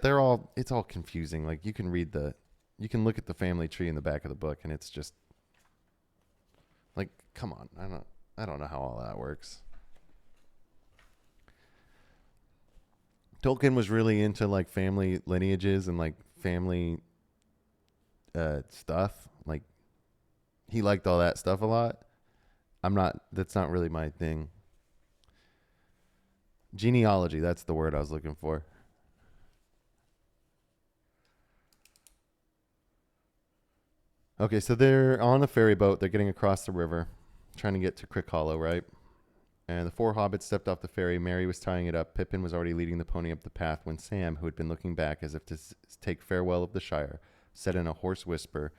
it's all confusing. Like, you can look at the family tree in the back of the book, and it's just, like, come on. I don't know how all that works. Tolkien was really into, like, family lineages and, like, family stuff. Like, he liked all that stuff a lot. That's not really my thing. Genealogy, that's the word I was looking for. Okay, so they're on a ferry boat. They're getting across the river, trying to get to Crick Hollow, right? And the four hobbits stepped off the ferry. Mary was tying it up. Pippin was already leading the pony up the path when Sam, who had been looking back as if to take farewell of the Shire, said in a hoarse whisper,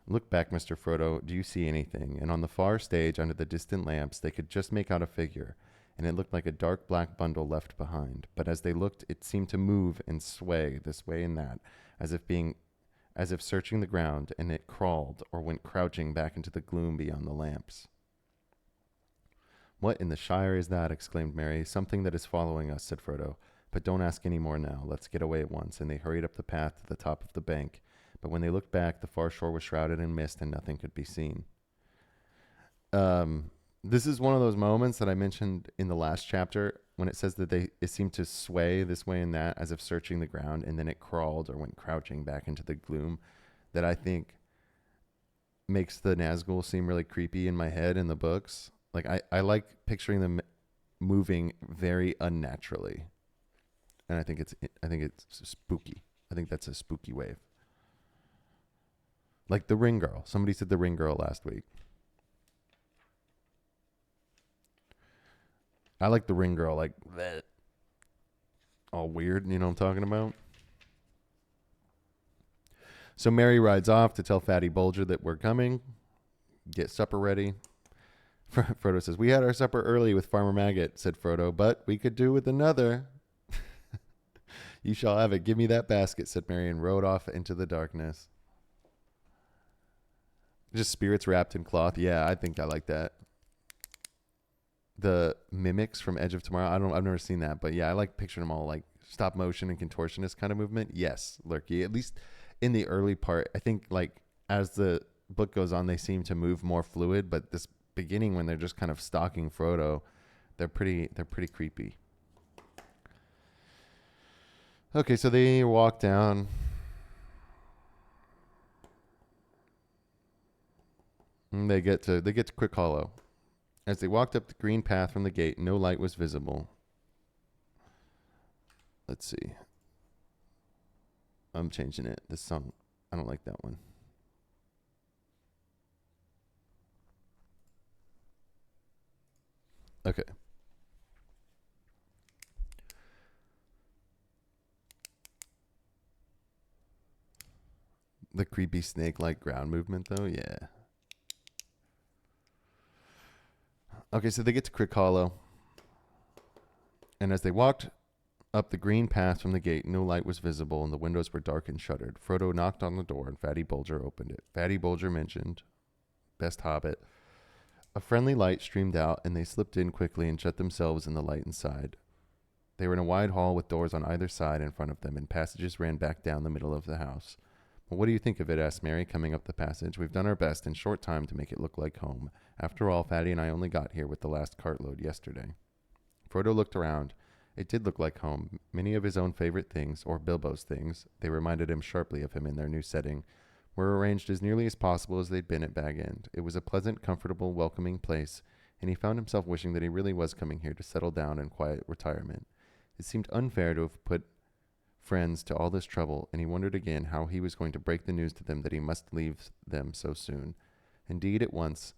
"Look back, Mr. Frodo. Do you see anything?" And on the far stage, under the distant lamps, they could just make out a figure, and it looked like a dark black bundle left behind. But as they looked, it seemed to move and sway this way and that, as if searching the ground, and it crawled or went crouching back into the gloom beyond the lamps. "What in the Shire is that?" exclaimed Mary. "Something that is following us," said Frodo. "But don't ask any more now. Let's get away at once." And they hurried up the path to the top of the bank. But when they looked back, the far shore was shrouded in mist and nothing could be seen. This is one of those moments that I mentioned in the last chapter when it says that it seemed to sway this way and that as if searching the ground, and then it crawled or went crouching back into the gloom, that I think makes the Nazgul seem really creepy in my head in the books. Like I like picturing them moving very unnaturally. And I think it's spooky. I think that's a spooky wave. Like the Ring Girl. Somebody said the Ring Girl last week. I like the Ring Girl, like that. All weird, you know what I'm talking about? So Mary rides off to tell Fatty Bulger that we're coming. Get supper ready. Frodo says, "We had our supper early with Farmer Maggot," said Frodo, "but we could do with another." "You shall have it. Give me that basket," said Mary, and rode off into the darkness. Just spirits wrapped in cloth. Yeah, I think I like that. The mimics from Edge of Tomorrow. I've never seen that, but yeah, I like picturing them all like stop motion and contortionist kind of movement. Yes, Lurky. At least in the early part, I think like as the book goes on, they seem to move more fluid, but this beginning when they're just kind of stalking Frodo, they're pretty creepy. Okay, so they walk down. And they get to Crick Hollow. As they walked up the green path from the gate, no light was visible. Let's see. I'm changing it. This song, I don't like that one. Okay. The creepy snake-like ground movement, though, yeah. Okay, so they get to Crick Hollow. And as they walked up the green path from the gate, no light was visible, and the windows were dark and shuttered. Frodo knocked on the door, and Fatty Bulger opened it. Fatty Bulger mentioned, "Best Hobbit." A friendly light streamed out, and they slipped in quickly and shut themselves in the light inside. They were in a wide hall with doors on either side in front of them, and passages ran back down the middle of the house. "Well, what do you think of it?" asked Mary, coming up the passage. "We've done our best in short time to make it look like home. After all, Fatty and I only got here with the last cartload yesterday." Frodo looked around. It did look like home. Many of his own favorite things, or Bilbo's things, they reminded him sharply of him in their new setting, were arranged as nearly as possible as they'd been at Bag End. It was a pleasant, comfortable, welcoming place, and he found himself wishing that he really was coming here to settle down in quiet retirement. It seemed unfair to have put friends to all this trouble, and he wondered again how he was going to break the news to them that he must leave them so soon. Indeed, at once,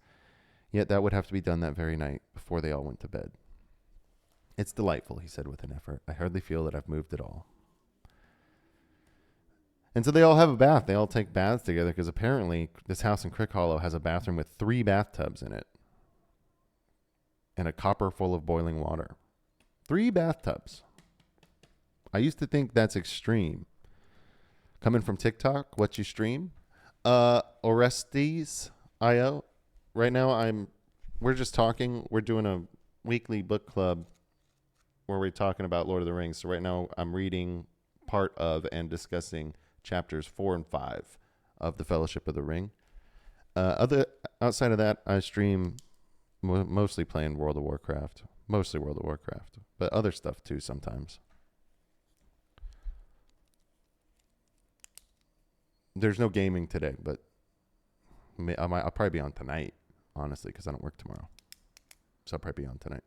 yet that would have to be done that very night, before they all went to bed. "It's delightful," he said with an effort. "I hardly feel that I've moved at all." And so they all have a bath. They all take baths together because apparently this house in Crick Hollow has a bathroom with 3 bathtubs in it and a copper full of boiling water. 3 bathtubs. I used to think that's extreme. Coming from TikTok, what you stream? Orestes IO. Right now we're just talking. We're doing a weekly book club where we're talking about Lord of the Rings. So right now I'm reading part of and discussing chapters 4 and 5 of the Fellowship of the Ring. Outside of that, I stream mostly playing World of Warcraft. Mostly World of Warcraft. But other stuff too sometimes. There's no gaming today, but I'll probably be on tonight, honestly, because I don't work tomorrow. So I'll probably be on tonight.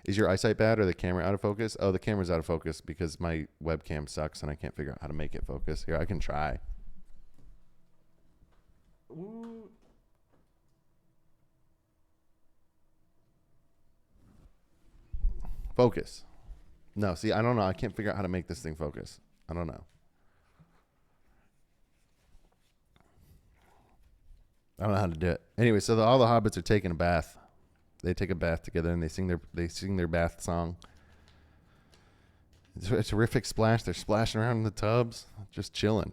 Is your eyesight bad or the camera out of focus? Oh, the camera's out of focus because my webcam sucks and I can't figure out how to make it focus. Here, I can try. Ooh. Focus. No, see, I don't know. I can't figure out how to make this thing focus. I don't know. I don't know how to do it. Anyway, so all the hobbits are taking a bath. They take a bath together and they sing their bath song. It's a terrific splash. They're splashing around in the tubs, just chilling.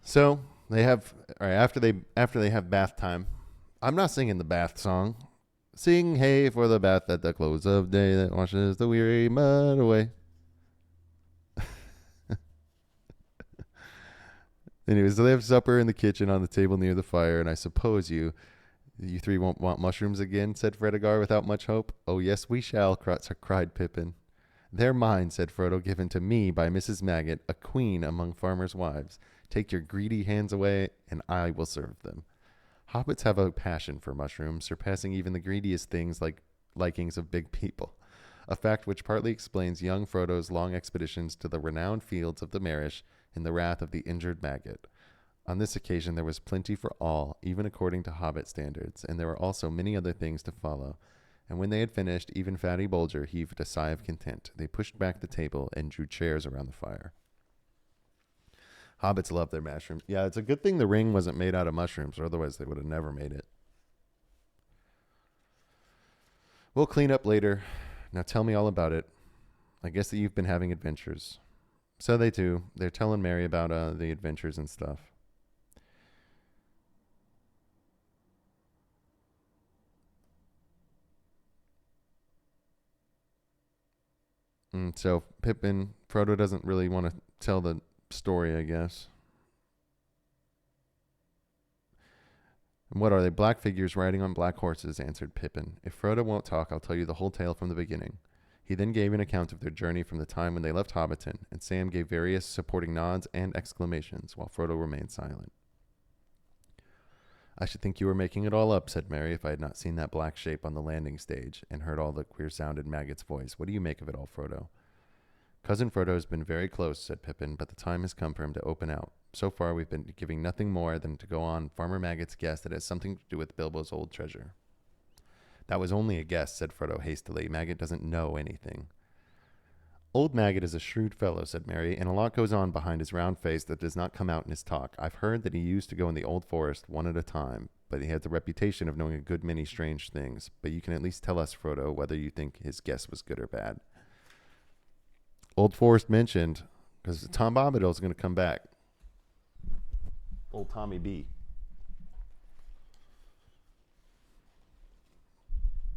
So they have after they have bath time. I'm not singing the bath song. Sing hey for the bath at the close of day that washes the weary mud away. Anyways, so they have supper in the kitchen on the table near the fire, and I suppose you three won't want mushrooms again, said Fredegar without much hope. Oh, yes, we shall, cried Pippin. They're mine, said Frodo, given to me by Mrs. Maggot, a queen among farmers' wives. Take your greedy hands away, and I will serve them. Hobbits have a passion for mushrooms, surpassing even the greediest things like likings of big people, a fact which partly explains young Frodo's long expeditions to the renowned fields of the Marish in the wrath of the injured Maggot. On this occasion there was plenty for all, even according to Hobbit standards, and there were also many other things to follow. And when they had finished, even Fatty Bulger heaved a sigh of content. They pushed back the table and drew chairs around the fire. Hobbits love their mushrooms. Yeah, it's a good thing the ring wasn't made out of mushrooms, or otherwise they would have never made it. We'll clean up later. Now tell me all about it. I guess that you've been having adventures. So they do. They're telling Mary about the adventures and stuff. So Frodo doesn't really want to tell the story, I guess. And what are they? Black figures riding on black horses, answered Pippin. If Frodo won't talk, I'll tell you the whole tale from the beginning. He then gave an account of their journey from the time when they left Hobbiton, and Sam gave various supporting nods and exclamations, while Frodo remained silent. I should think you were making it all up, said Mary, if I had not seen that black shape on the landing stage and heard all the queer sound in Maggot's voice. What do you make of it all, Frodo? Cousin Frodo has been very close, said Pippin, but the time has come for him to open out. So far, we've been giving nothing more than to go on Farmer Maggot's guess that it has something to do with Bilbo's old treasure. That was only a guess, said Frodo hastily. Maggot doesn't know anything. Old Maggot is a shrewd fellow, said Mary, and a lot goes on behind his round face that does not come out in his talk. I've heard that he used to go in the old forest one at a time, but he has the reputation of knowing a good many strange things. But you can at least tell us, Frodo, whether you think his guess was good or bad. Old Forest mentioned, because Tom Bombadil is going to come back. Old Tommy B.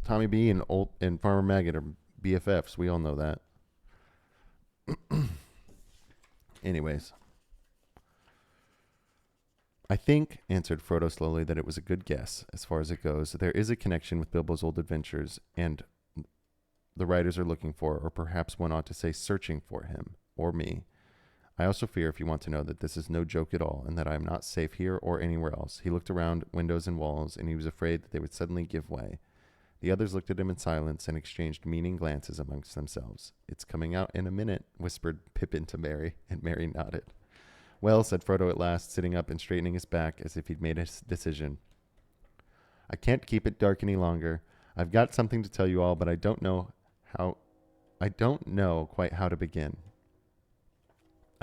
Tommy B and Farmer Maggot are BFFs. We all know that. Anyways. I think, answered Frodo slowly, that it was a good guess, as far as it goes. There is a connection with Bilbo's old adventures, and the writers are looking for, or perhaps one ought to say searching for him, or me. I also fear, if you want to know, that this is no joke at all, and that I am not safe here or anywhere else. He looked around windows and walls, and he was afraid that they would suddenly give way. The others looked at him in silence and exchanged meaning glances amongst themselves. It's coming out in a minute, whispered Pippin to Mary, and Mary nodded. Well, said Frodo at last, sitting up and straigning his back as if he'd made his decision. I can't keep it dark any longer. I've got something to tell you all, but I don't know quite how to begin.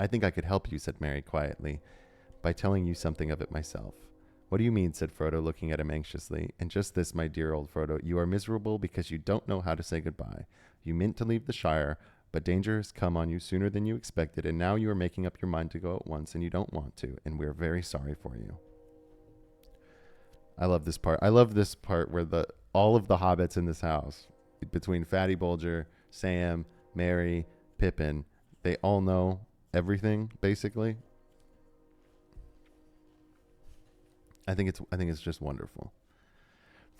I think I could help you, said Mary quietly, by telling you something of it myself. What do you mean, said Frodo, looking at him anxiously. And just this, my dear old Frodo, you are miserable because you don't know how to say goodbye. You meant to leave the Shire, but danger has come on you sooner than you expected, and now you are making up your mind to go at once, and you don't want to, and we're very sorry for you. I love this part. I love this part where all of the hobbits in this house, between Fatty Bulger, Sam, Mary, Pippin, they all know everything, basically. I think it's just wonderful.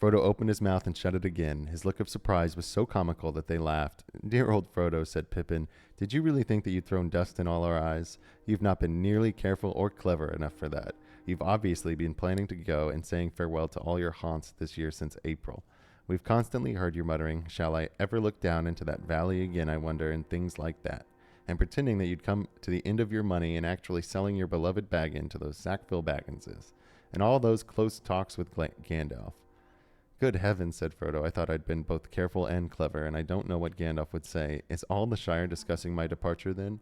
Frodo opened his mouth and shut it again. His look of surprise was so comical that they laughed. Dear old Frodo, said Pippin, did you really think that you'd thrown dust in all our eyes? You've not been nearly careful or clever enough for that. You've obviously been planning to go and saying farewell to all your haunts this year since April. We've constantly heard you muttering, shall I ever look down into that valley again, I wonder, and things like that, and pretending that you'd come to the end of your money and actually selling your beloved Baggin to those Sackville Bagginses, and all those close talks with Gandalf. Good heavens, said Frodo, I thought I'd been both careful and clever, and I don't know what Gandalf would say. Is all the Shire discussing my departure, then?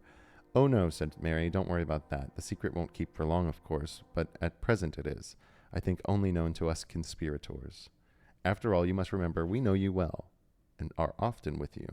Oh, no, said Merry, don't worry about that. The secret won't keep for long, of course, but at present it is. I think only known to us conspirators. After all, you must remember, we know you well, and are often with you.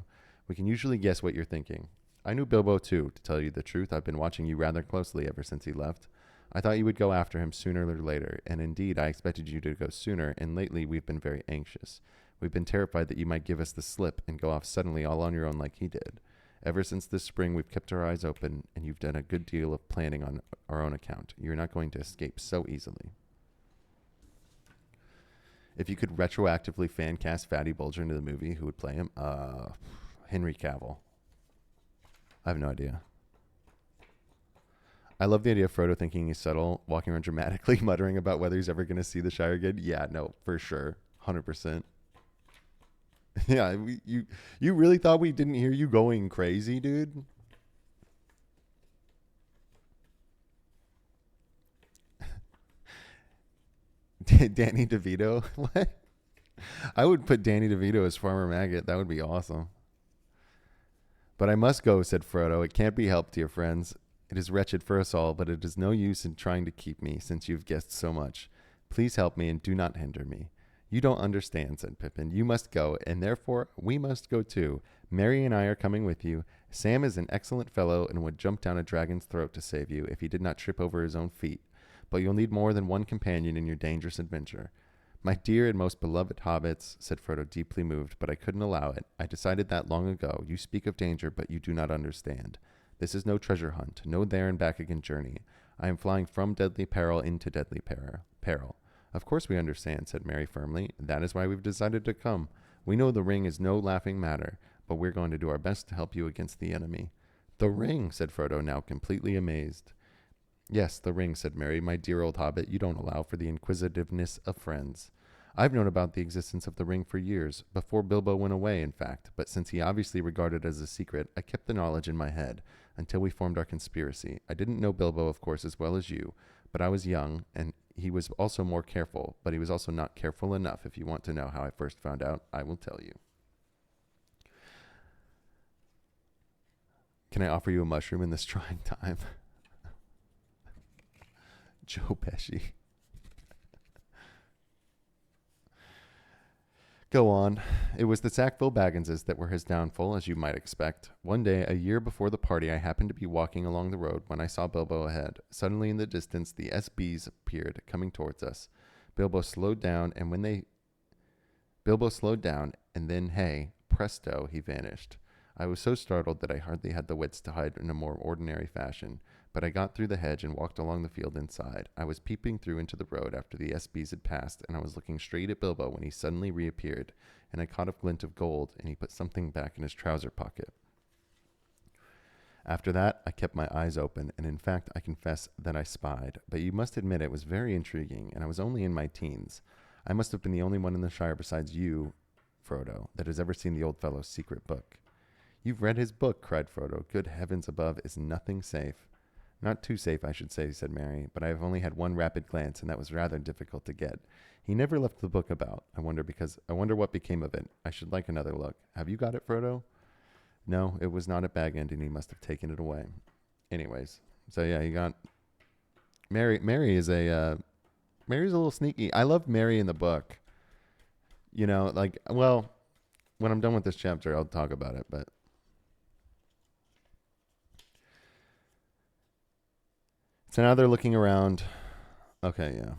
We can usually guess what you're thinking. I knew Bilbo, too, to tell you the truth. I've been watching you rather closely ever since he left. I thought you would go after him sooner or later, and indeed I expected you to go sooner, and lately we've been very anxious. We've been terrified that you might give us the slip and go off suddenly all on your own like he did. Ever since this spring, we've kept our eyes open, and you've done a good deal of planning on our own account. You're not going to escape so easily. If you could retroactively fan cast Fatty Bulger into the movie, who would play him? Henry Cavill. I have no idea. I love the idea of Frodo thinking he's subtle, walking around dramatically, muttering about whether he's ever going to see the Shire again. Yeah, no, for sure. 100%. Yeah, you really thought we didn't hear you going crazy, dude? Danny DeVito? What? I would put Danny DeVito as Farmer Maggot. That would be awesome. But I must go, said Frodo. It can't be helped, dear friends. It is wretched for us all, but it is no use in trying to keep me, since you've guessed so much. Please help me and do not hinder me. You don't understand, said Pippin. You must go, and therefore we must go too. Merry and I are coming with you. Sam is an excellent fellow and would jump down a dragon's throat to save you if he did not trip over his own feet. But you'll need more than one companion in your dangerous adventure. My dear and most beloved hobbits, said Frodo, deeply moved, but I couldn't allow it. I decided that long ago. You speak of danger, but you do not understand. This is no treasure hunt, no there and back again journey. I am flying from deadly peril into deadly peril. Of course we understand, said Merry firmly. That is why we've decided to come. We know the ring is no laughing matter, but we're going to do our best to help you against the enemy. The ring, said Frodo, now completely amazed. Yes, the ring, said Merry. My dear old hobbit, you don't allow for the inquisitiveness of friends. I've known about the existence of the ring for years, before Bilbo went away, in fact, but since he obviously regarded it as a secret, I kept the knowledge in my head until we formed our conspiracy. I didn't know Bilbo, of course, as well as you, but I was young, and he was also more careful, but he was also not careful enough. If you want to know how I first found out, I will tell you. Can I offer you a mushroom in this trying time? Joe Pesci. Go on. It was the Sackville Bagginses that were his downfall, as you might expect. One day, a year before the party, I happened to be walking along the road when I saw Bilbo ahead. Suddenly in the distance, the SBs appeared, coming towards us. Bilbo slowed down, and then, hey, presto, he vanished. I was so startled that I hardly had the wits to hide in a more ordinary fashion. But I got through the hedge and walked along the field inside. I was peeping through into the road after the SBs had passed, and I was looking straight at Bilbo when he suddenly reappeared, and I caught a glint of gold, and he put something back in his trouser pocket. After that, I kept my eyes open, and in fact, I confess that I spied. But you must admit it was very intriguing, and I was only in my teens. I must have been the only one in the Shire besides you, Frodo, that has ever seen the old fellow's secret book. You've read his book, cried Frodo. Good heavens above, is nothing safe. Not too safe, I should say, said Merry, but I have only had one rapid glance, and that was rather difficult to get. He never left the book about. I wonder what became of it. I should like another look. Have you got it, Frodo? No, it was not at Bag End, and he must have taken it away. Anyways, so yeah, he got Mary's a little sneaky. I love Merry in the book. You know, like, well, when I'm done with this chapter, I'll talk about it, but so now they're looking around. Okay, yeah.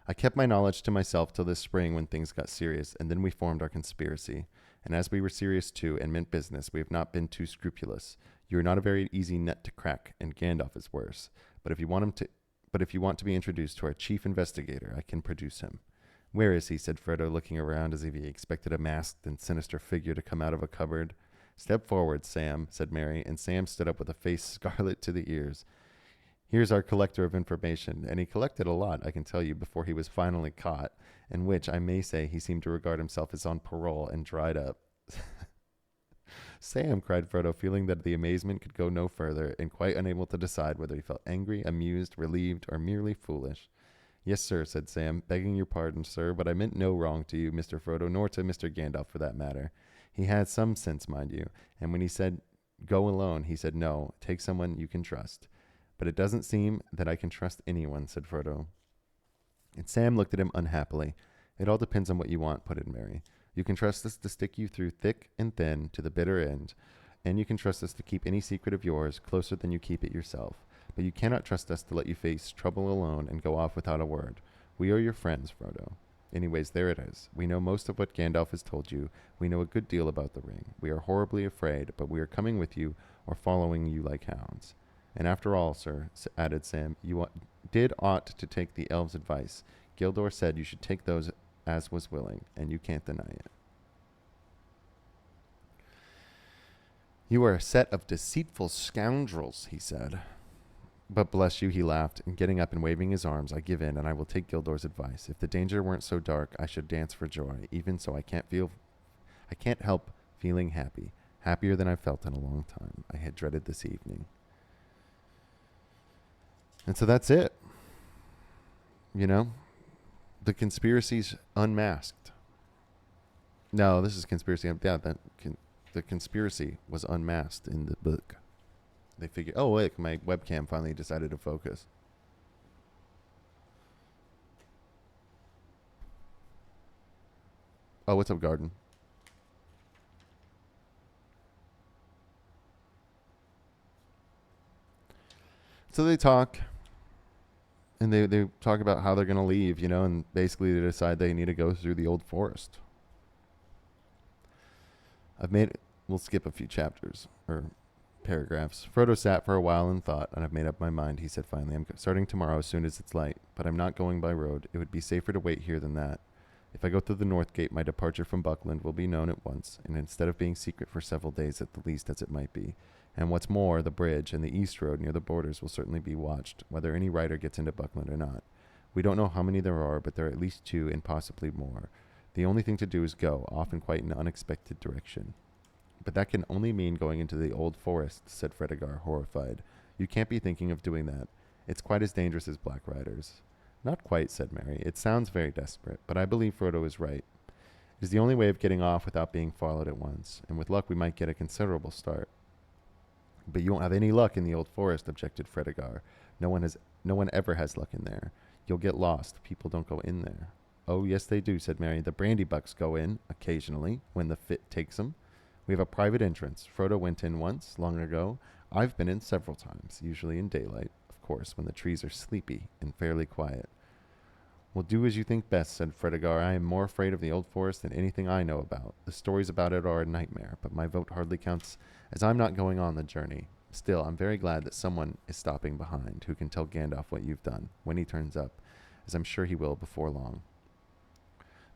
I kept my knowledge to myself till this spring when things got serious, and then we formed our conspiracy. And as we were serious too and meant business, we have not been too scrupulous. You are not a very easy nut to crack, and Gandalf is worse. But if you want to be introduced to our chief investigator, I can produce him. Where is he? Said Frodo, looking around as if he expected a masked and sinister figure to come out of a cupboard. Step forward, Sam, said Merry, and Sam stood up with a face scarlet to the ears. Here's our collector of information, and he collected a lot, I can tell you, before he was finally caught, in which I may say he seemed to regard himself as on parole and dried up. Sam, cried Frodo, feeling that the amazement could go no further, and quite unable to decide whether he felt angry, amused, relieved, or merely foolish. Yes, sir, said Sam, begging your pardon, sir, but I meant no wrong to you, Mr. Frodo, nor to Mr. Gandalf for that matter. He had some sense, mind you, and when he said go alone, he said no, take someone you can trust. But it doesn't seem that I can trust anyone, said Frodo. And Sam looked at him unhappily. It all depends on what you want, put in Merry. You can trust us to stick you through thick and thin to the bitter end, and you can trust us to keep any secret of yours closer than you keep it yourself. But you cannot trust us to let you face trouble alone and go off without a word. We are your friends, Frodo. Anyways, there it is. We know most of what Gandalf has told you. We know a good deal about the ring. We are horribly afraid, but we are coming with you or following you like hounds. And after all, sir, added Sam, you did ought to take the elves' advice. Gildor said you should take those as was willing, and you can't deny it. You are a set of deceitful scoundrels, he said. But bless you, he laughed, and getting up and waving his arms, I give in, and I will take Gildor's advice. If the danger weren't so dark, I should dance for joy. Even so, I can't help feeling happy, happier than I've felt in a long time. I had dreaded this evening. And so that's it. You know, the conspiracy's unmasked. No, this is conspiracy. Yeah, the conspiracy was unmasked in the book. They figured, oh, wait, my webcam finally decided to focus. Oh, what's up, Garden? So they talk, and they talk about how they're going to leave, you know, and basically they decide they need to go through the old forest. We'll skip a few chapters, or paragraphs. Frodo sat for a while and thought, and I've made up my mind, he said finally. I'm starting tomorrow as soon as it's light, but I'm not going by road. It would be safer to wait here than that. If I go through the north gate, my departure from Buckland will be known at once, and instead of being secret for several days at the least as it might be. And what's more, the bridge and the east road near the borders will certainly be watched, whether any rider gets into Buckland or not. We don't know how many there are, but there are at least 2 and possibly more. The only thing to do is go, off in quite an unexpected direction. But that can only mean going into the old forest, said Fredegar, horrified. You can't be thinking of doing that. It's quite as dangerous as Black Riders. Not quite, said Merry. It sounds very desperate, but I believe Frodo is right. It is the only way of getting off without being followed at once, and with luck we might get a considerable start. But you won't have any luck in the old forest, objected Fredegar. No one ever has luck in there. You'll get lost. People don't go in there. Oh, yes, they do, said Merry. The Brandybucks go in, occasionally, when the fit takes 'em. We have a private entrance. Frodo went in once, long ago. I've been in several times, usually in daylight, of course, when the trees are sleepy and fairly quiet. Well, do as you think best, said Fredegar. I am more afraid of the old forest than anything I know about. The stories about it are a nightmare, but my vote hardly counts, as I'm not going on the journey. Still, I'm very glad that someone is stopping behind who can tell Gandalf what you've done, when he turns up, as I'm sure he will before long.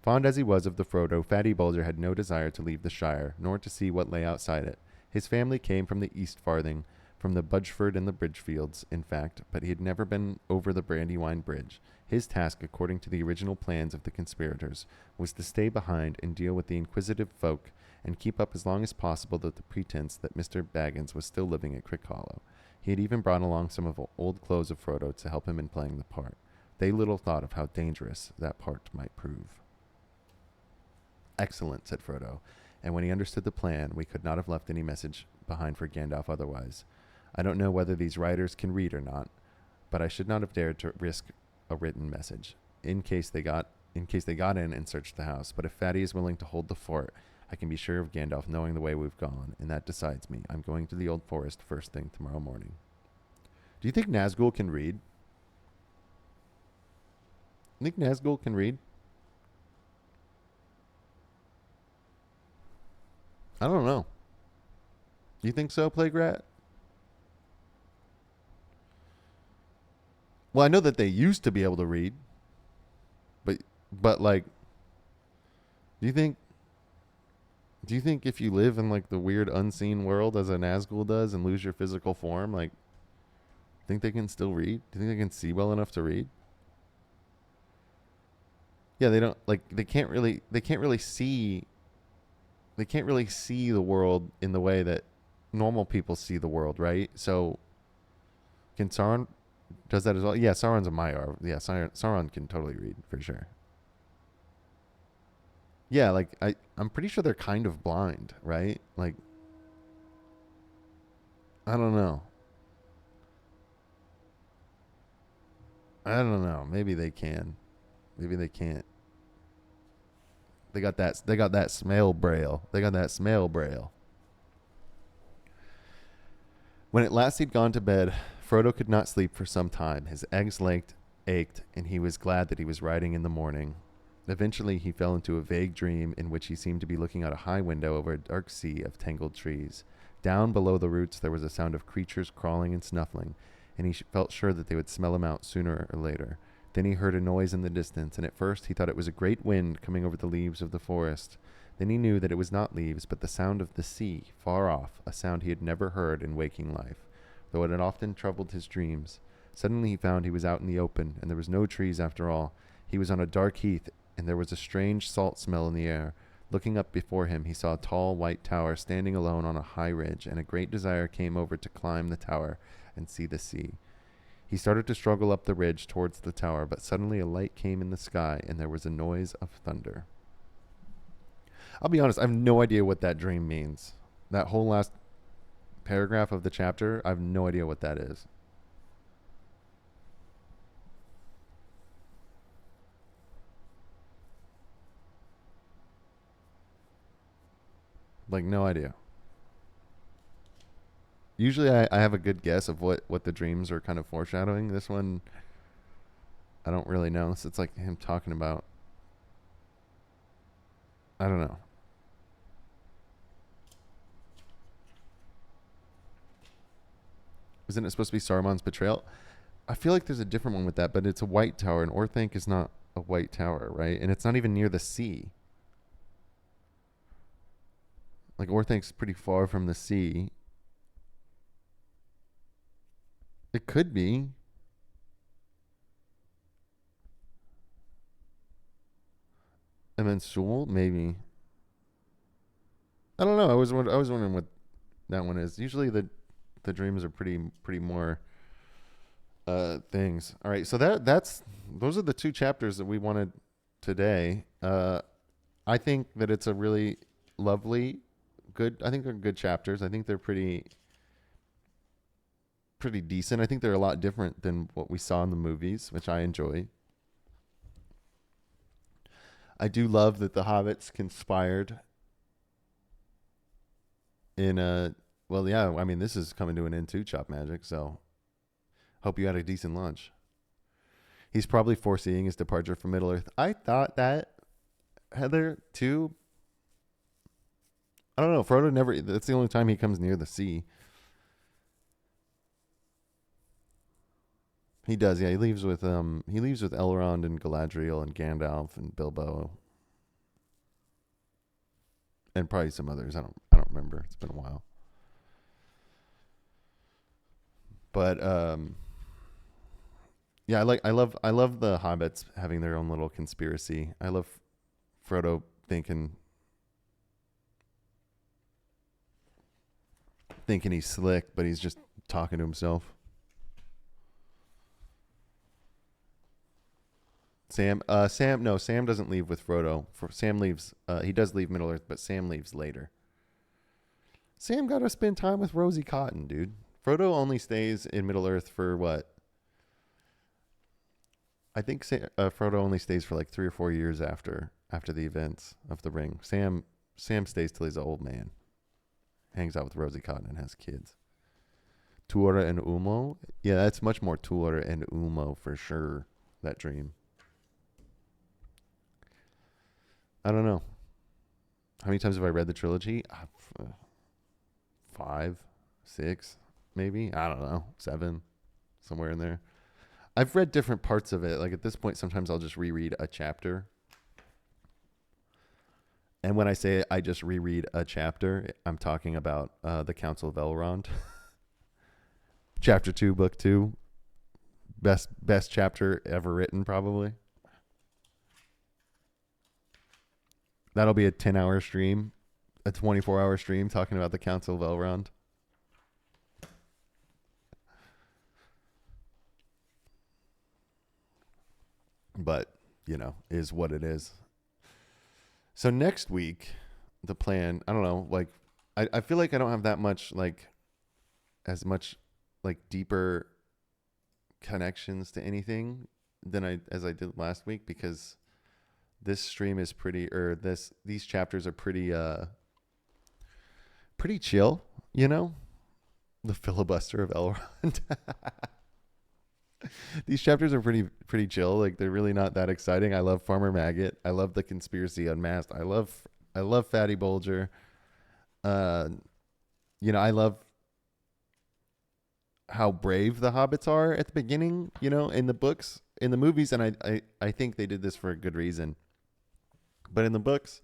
Fond as he was of the Frodo, Fatty Bulger had no desire to leave the Shire, nor to see what lay outside it. His family came from the East Farthing, from the Budgeford and the Bridgefields, in fact, but he had never been over the Brandywine Bridge. His task, according to the original plans of the conspirators, was to stay behind and deal with the inquisitive folk and keep up as long as possible the pretense that Mr. Baggins was still living at Crick Hollow. He had even brought along some of the old clothes of Frodo to help him in playing the part. They little thought of how dangerous that part might prove. Excellent, said Frodo, and when he understood the plan, we could not have left any message behind for Gandalf otherwise. I don't know whether these riders can read or not, but I should not have dared to risk a written message, in case they got in and searched the house. But if Fatty is willing to hold the fort, I can be sure of Gandalf knowing the way we've gone, and that decides me. I'm going to the old forest first thing tomorrow morning. Do you think Nazgul can read? You think Nazgul can read? I don't know. You think so, Plague Rat? Well, I know that they used to be able to read, but like, do you think if you live in like the weird unseen world as a Nazgul does and lose your physical form, like, Think they can still read? Do you think they can see well enough to read? Yeah, they don't like they can't really see the world in the way that normal people see the world, right? So can Sauron does that as well? Yeah, Sauron's a Maiar. Yeah, Sauron can totally read for sure. Yeah, like I'm pretty sure they're kind of blind, right? Like I don't know. I don't know. Maybe they can. Maybe they can't. They got that. They got that smell braille. They got that smell braille. When at last he'd gone to bed, Frodo could not sleep for some time. His ached, and he was glad that he was riding in the morning. Eventually, he fell into a vague dream in which he seemed to be looking out a high window over a dark sea of tangled trees. Down below the roots, there was a sound of creatures crawling and snuffling, and he felt sure that they would smell him out sooner or later. Then he heard a noise in the distance, and at first he thought it was a great wind coming over the leaves of the forest. Then he knew that it was not leaves, but the sound of the sea, far off, a sound he had never heard in waking life, though it had often troubled his dreams. Suddenly he found he was out in the open, and there was no trees after all. He was on a dark heath, and there was a strange salt smell in the air. Looking up before him, he saw a tall white tower standing alone on a high ridge, and a great desire came over to climb the tower and see the sea. He started to struggle up the ridge towards the tower, but suddenly a light came in the sky, and there was a noise of thunder. I'll be honest, I have no idea what that dream means. That whole last paragraph of the chapter, I have no idea what that is. Like, no idea. Usually I have a good guess of what the dreams are kind of foreshadowing. This one, I don't really know. So it's like him talking about, I don't know. Isn't it supposed to be Saruman's betrayal? I feel like there's a different one with that, but it's a white tower, and Orthanc is not a white tower, right? And it's not even near the sea. Like, Orthanc's pretty far from the sea. It could be. And then Sewell, maybe. I don't know. I was wondering what that one is. Usually the dreams are pretty more things. All right, so those are the two chapters that we wanted today. I think that it's a really lovely, good. I think they're good chapters. I think they're pretty decent. I think they're a lot different than what we saw in the movies, which I enjoy. I do love that the hobbits conspired in a well, yeah, I mean, this is coming to an end too, Chop Magic, so hope you had a decent lunch. He's probably foreseeing his departure from Middle-earth. I thought that, Heather, too. I don't know. Frodo never, that's the only time he comes near the sea. He does, yeah. He leaves with Elrond and Galadriel and Gandalf and Bilbo. And probably some others. I don't remember. It's been a while. But yeah, I love the hobbits having their own little conspiracy. I love Frodo thinking he's slick, but he's just talking to himself. Sam doesn't leave with Frodo. Sam leaves. He does leave Middle Earth, but Sam leaves later. Sam got to spend time with Rosie Cotton, dude. Frodo only stays in Middle Earth for what? I think Frodo only stays for like 3 or 4 years after the events of the Ring. Sam stays till he's an old man. Hangs out with Rosie Cotton and has kids. Tuora and Umo? Yeah, that's much more Tuora and Umo for sure, that dream. I don't know. How many times have I read the trilogy? 5, 6, maybe. I don't know. 7, somewhere in there. I've read different parts of it. Like at this point, sometimes I'll just reread a chapter. And when I say I just reread a chapter, I'm talking about the Council of Elrond. Chapter 2, Book 2. Best chapter ever written, probably. That'll be a 10-hour stream, a 24-hour stream talking about the Council of Elrond. But, is what it is. So next week, the plan, I don't know, like, I feel like I don't have that much, like, as much, like, deeper connections to anything as I did last week, because this stream is these chapters are pretty chill, the filibuster of Elrond. These chapters are pretty chill. Like, they're really not that exciting. I love Farmer Maggot. I love the conspiracy unmasked. I love Fatty Bolger. I love how brave the hobbits are at the beginning, in the books, in the movies, and I think they did this for a good reason. But in the books,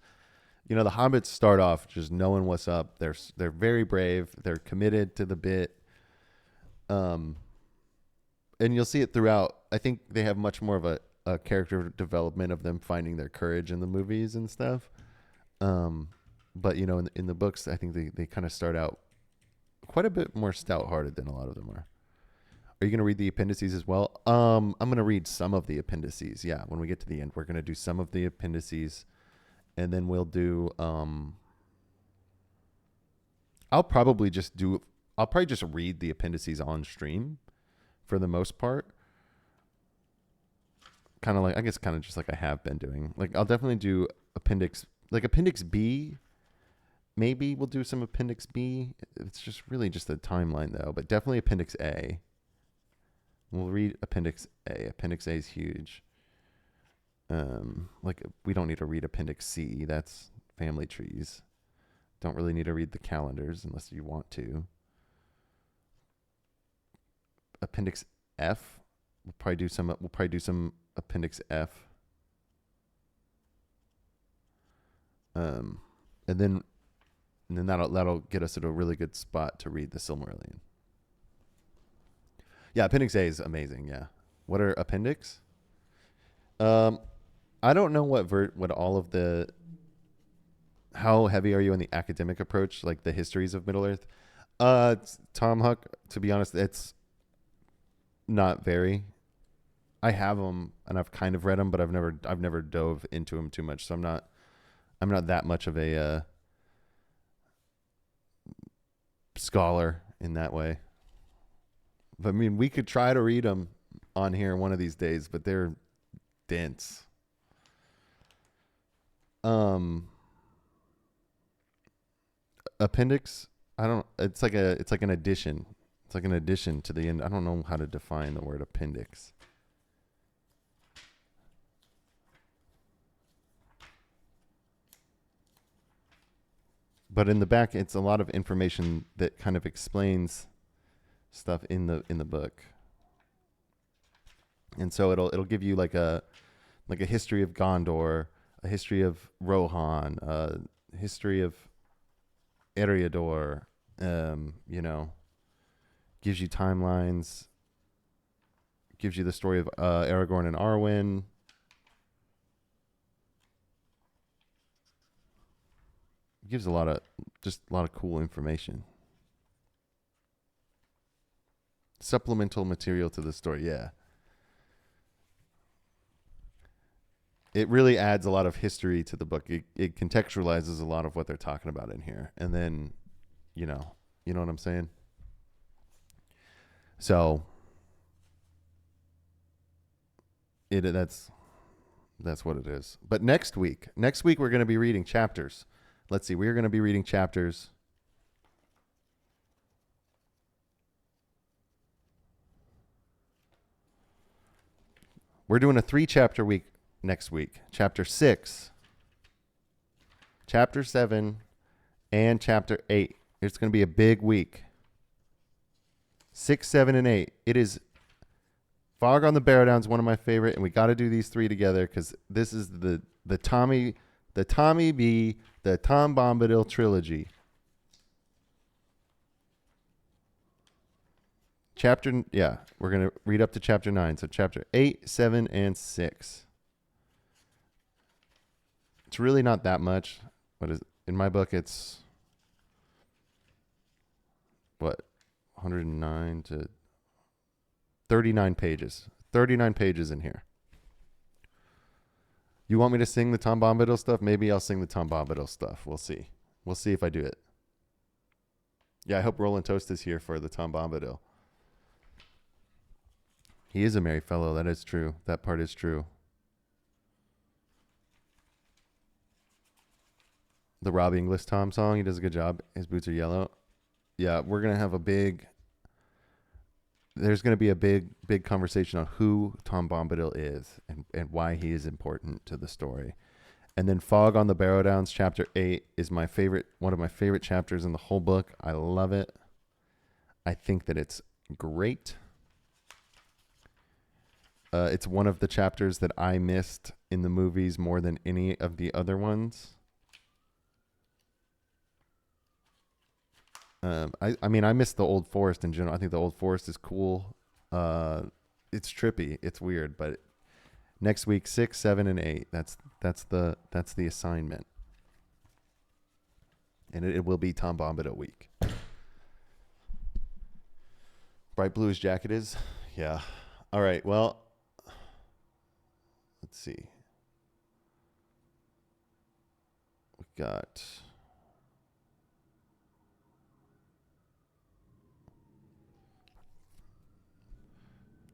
the hobbits start off just knowing what's up. They're very brave. They're committed to the bit. And you'll see it throughout. I think they have much more of a character development of them finding their courage in the movies and stuff. But in the books, I think they kind of start out quite a bit more stout-hearted than a lot of them are. Are you going to read the appendices as well? I'm going to read some of the appendices. Yeah, when we get to the end, we're going to do some of the appendices, and then we'll do. I'll probably just read the appendices on stream, for the most part. Kind of just like I have been doing. Like, I'll definitely do Appendix B. Maybe we'll do some Appendix B. It's just really just a timeline, though. But definitely Appendix A. We'll read Appendix A. Appendix A is huge. We don't need to read Appendix C. That's family trees. Don't really need to read the calendars unless you want to. Appendix F. We'll probably do some Appendix F. And then that'll get us at a really good spot to read the Silmarillion. Yeah, Appendix A is amazing. Yeah. What are appendix? I don't know what all of the. How heavy are you on the academic approach, like the histories of Middle Earth? Tom Huck. To be honest, it's not very. I have them and I've kind of read them, but I've never dove into them too much. So I'm not that much of a scholar in that way. But I mean, we could try to read them on here one of these days, but they're dense. Appendix. It's like an addition. It's like an addition to the end. I don't know how to define the word appendix. But in the back, it's a lot of information that kind of explains stuff in the book. And so it'll give you like a history of Gondor, a history of Rohan, a history of Eriador, gives you timelines, gives you the story of Aragorn and Arwen. Gives a lot of cool information. Supplemental material to the story, yeah. It really adds a lot of history to the book. It contextualizes a lot of what they're talking about in here. And then, you know what I'm saying? So that's what it is. But next week we're going to be reading chapters. Let's see. We're going to be reading chapters. We're doing a 3-chapter week next week. Chapter 6, Chapter 7, and Chapter 8. It's going to be a big week. 6, 7, and 8. It is Fog on the Barrow-Downs, one of my favorite, and we got to do these 3 together because this is the Tommy B, the Tom Bombadil trilogy. We're going to read up to chapter 9. So chapter 8, 7, and 6. It's really not that much. In my book, it's, 109 to 39 pages. 39 pages in here. You want me to sing the Tom Bombadil stuff? Maybe I'll sing the Tom Bombadil stuff. We'll see. We'll see if I do it. Yeah, I hope Roland Toast is here for the Tom Bombadil. He is a merry fellow. That is true. That part is true. The Robbie Inglis Tom song. He does a good job. His boots are yellow. Yeah, we're going to have there's going to be a big conversation on who Tom Bombadil is and why he is important to the story. And then Fog on the Barrow Downs, chapter 8, is one of my favorite chapters in the whole book. I love it. I think that it's great. It's one of the chapters that I missed in the movies more than any of the other ones. I miss the Old Forest in general. I think the Old Forest is cool. It's trippy. It's weird, but next week, 6, 7, and 8. That's the assignment. And it will be Tom Bombadil week. Bright blue his jacket is? Yeah. All right, well, let's see. We got...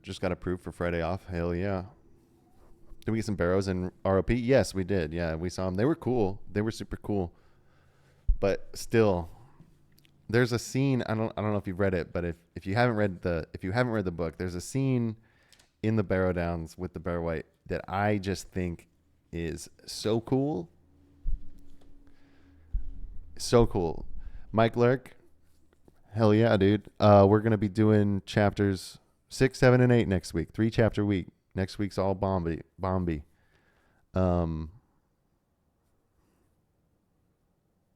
Just got approved for Friday off. Hell yeah. Did we get some barrows in ROP? Yes, we did. Yeah, we saw them. They were cool. They were super cool. But still, there's a scene. I don't know if you've read it, but if you haven't read the book, there's a scene in the Barrow Downs with the Barrow White that I just think is so cool. So cool. Mike Lurk. Hell yeah, dude. We're gonna be doing chapters 6, 7, and 8 next week. 3-chapter week. Next week's all Bombi.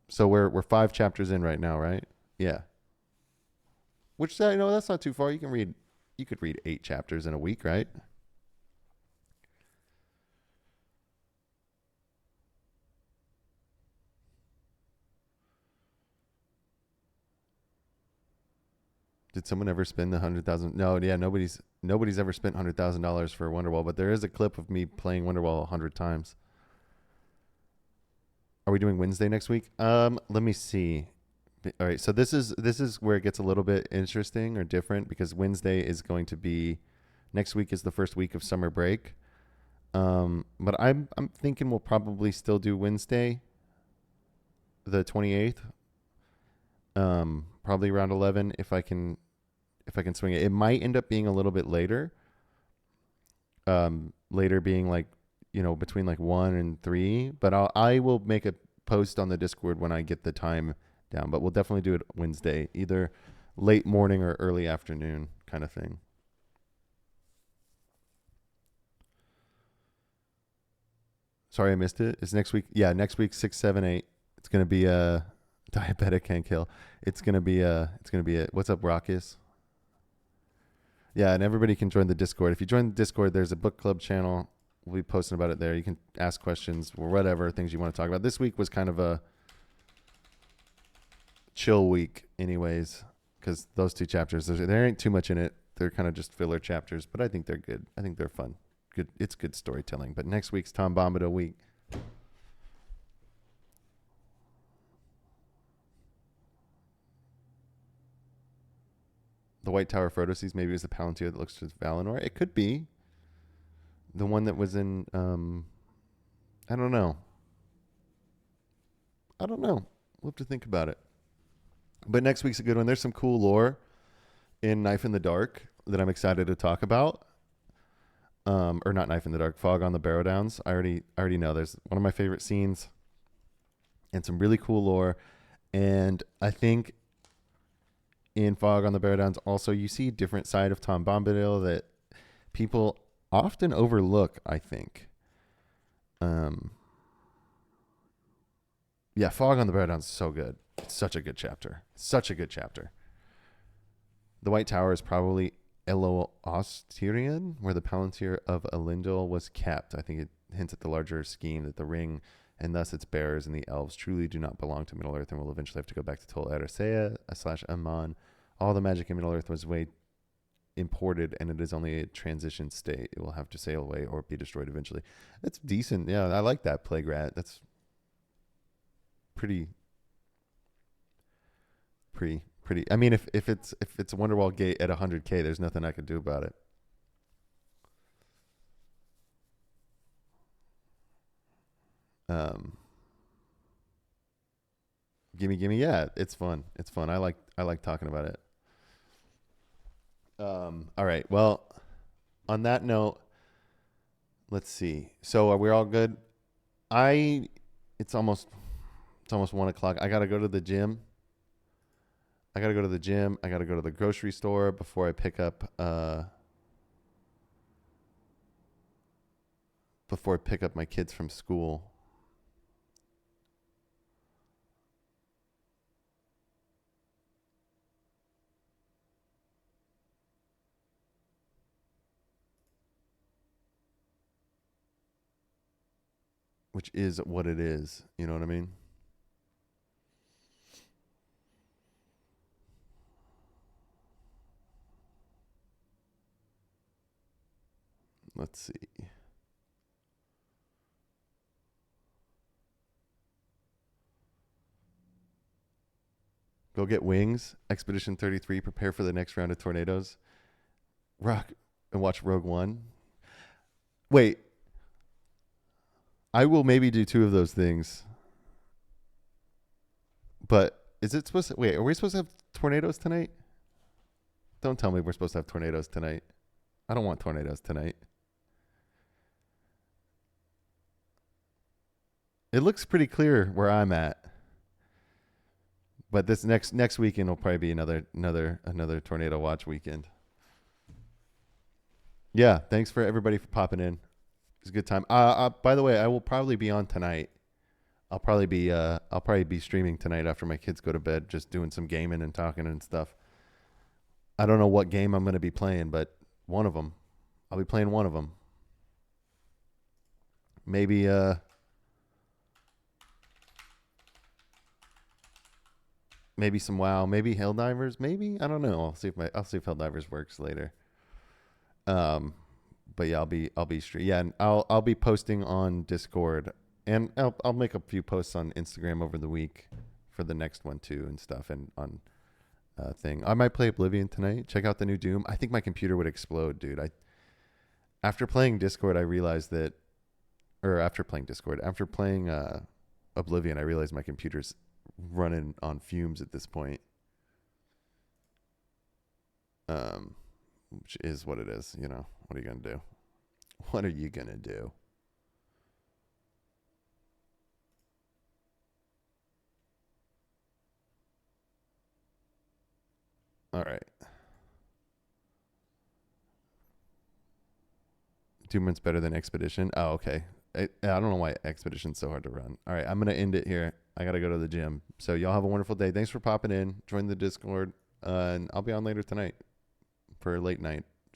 So we're 5 chapters in right now, right? Yeah. Which that's not too far. You could read 8 chapters in a week, right? Did someone ever spend the $100,000? No, yeah, nobody's ever spent $100,000 for Wonderwall, but there is a clip of me playing Wonderwall 100 times. Are we doing Wednesday next week? Let me see. All right, so this is where it gets a little bit interesting or different because Wednesday is going to be next week is the first week of summer break. But I'm thinking we'll probably still do Wednesday, the 28th. Probably around 11 if I can swing it. It might end up being a little bit later. Later being like, between like 1 and 3, but I will make a post on the Discord when I get the time down, but we'll definitely do it Wednesday, either late morning or early afternoon kind of thing. Sorry, I missed it. It's next week. Yeah, next week, 6, 7, 8. It's going to be diabetic can't kill. It's going to be what's up, Rockus? Yeah, and everybody can join the Discord. If you join the Discord, there's a book club channel. We'll be posting about it there. You can ask questions or whatever things you want to talk about. This week was kind of a chill week anyways, because those 2 chapters, there ain't too much in it. They're kind of just filler chapters, but I think they're good. I think they're fun. Good. It's good storytelling. But next week's Tom Bombadil week. The White Tower Frodo sees maybe is the Palantir that looks to Valinor. It could be. The one that was in, I don't know. We'll have to think about it. But next week's a good one. There's some cool lore in Knife in the Dark that I'm excited to talk about. Or not Knife in the Dark, Fog on the Barrow Downs. I already know. There's one of my favorite scenes and some really cool lore. And I think in Fog on the Barrow Downs also you see a different side of Tom Bombadil that people often overlook, I think. Yeah, Fog on the Barrow Downs is so good. It's such a good chapter. The White Tower is probably Elo-Ostirian, where the Palantir of Elendil was kept. I think it hints at the larger scheme that the ring and thus its bearers and the elves truly do not belong to Middle-earth and will eventually have to go back to Tol Eressëa / Aman. All the magic in Middle-earth was way imported, and it is only a transition state. It will have to sail away or be destroyed eventually. That's decent. Yeah, I like that, Plague Rat. That's pretty. I mean, if it's a Wonderwall gate at 100K, there's nothing I could do about it. Gimme. Yeah, it's fun. I like talking about it. All right. Well, on that note, let's see. So are we all good? It's almost 1:00. I gotta go to the gym. I gotta go to the grocery store before I pick up my kids from school. Which is what it is. You know what I mean? Let's see. Go get wings. Expedition 33. Prepare for the next round of tornadoes. Rock and watch Rogue One. Wait. I will maybe do 2 of those things. But is it supposed to... Wait, are we supposed to have tornadoes tonight? Don't tell me we're supposed to have tornadoes tonight. I don't want tornadoes tonight. It looks pretty clear where I'm at. But this next weekend will probably be another tornado watch weekend. Yeah, thanks for everybody for popping in. It's a good time. By the way, I will probably be on tonight. I'll probably be streaming tonight after my kids go to bed, just doing some gaming and talking and stuff. I don't know what game I'm going to be playing, but one of them. I'll be playing one of them. Maybe maybe some WoW, maybe Helldivers, maybe, I don't know. I'll see if Helldivers works later. But yeah, I'll be streaming. Yeah, and I'll be posting on Discord, and I'll make a few posts on Instagram over the week for the next one too and stuff, and on thing. I might play Oblivion tonight. Check out the new Doom. I think my computer would explode, dude. After playing Discord, I realized that, or after playing Oblivion, I realized my computer's running on fumes at this point. Which is what it is, you know. What are you gonna do? What are you gonna do? All right. Doom's better than Expedition. Oh, okay. I don't know why Expedition's so hard to run. All right, I'm gonna end it here. I gotta go to the gym. So y'all have a wonderful day. Thanks for popping in. Join the Discord, and I'll be on later tonight for a late night.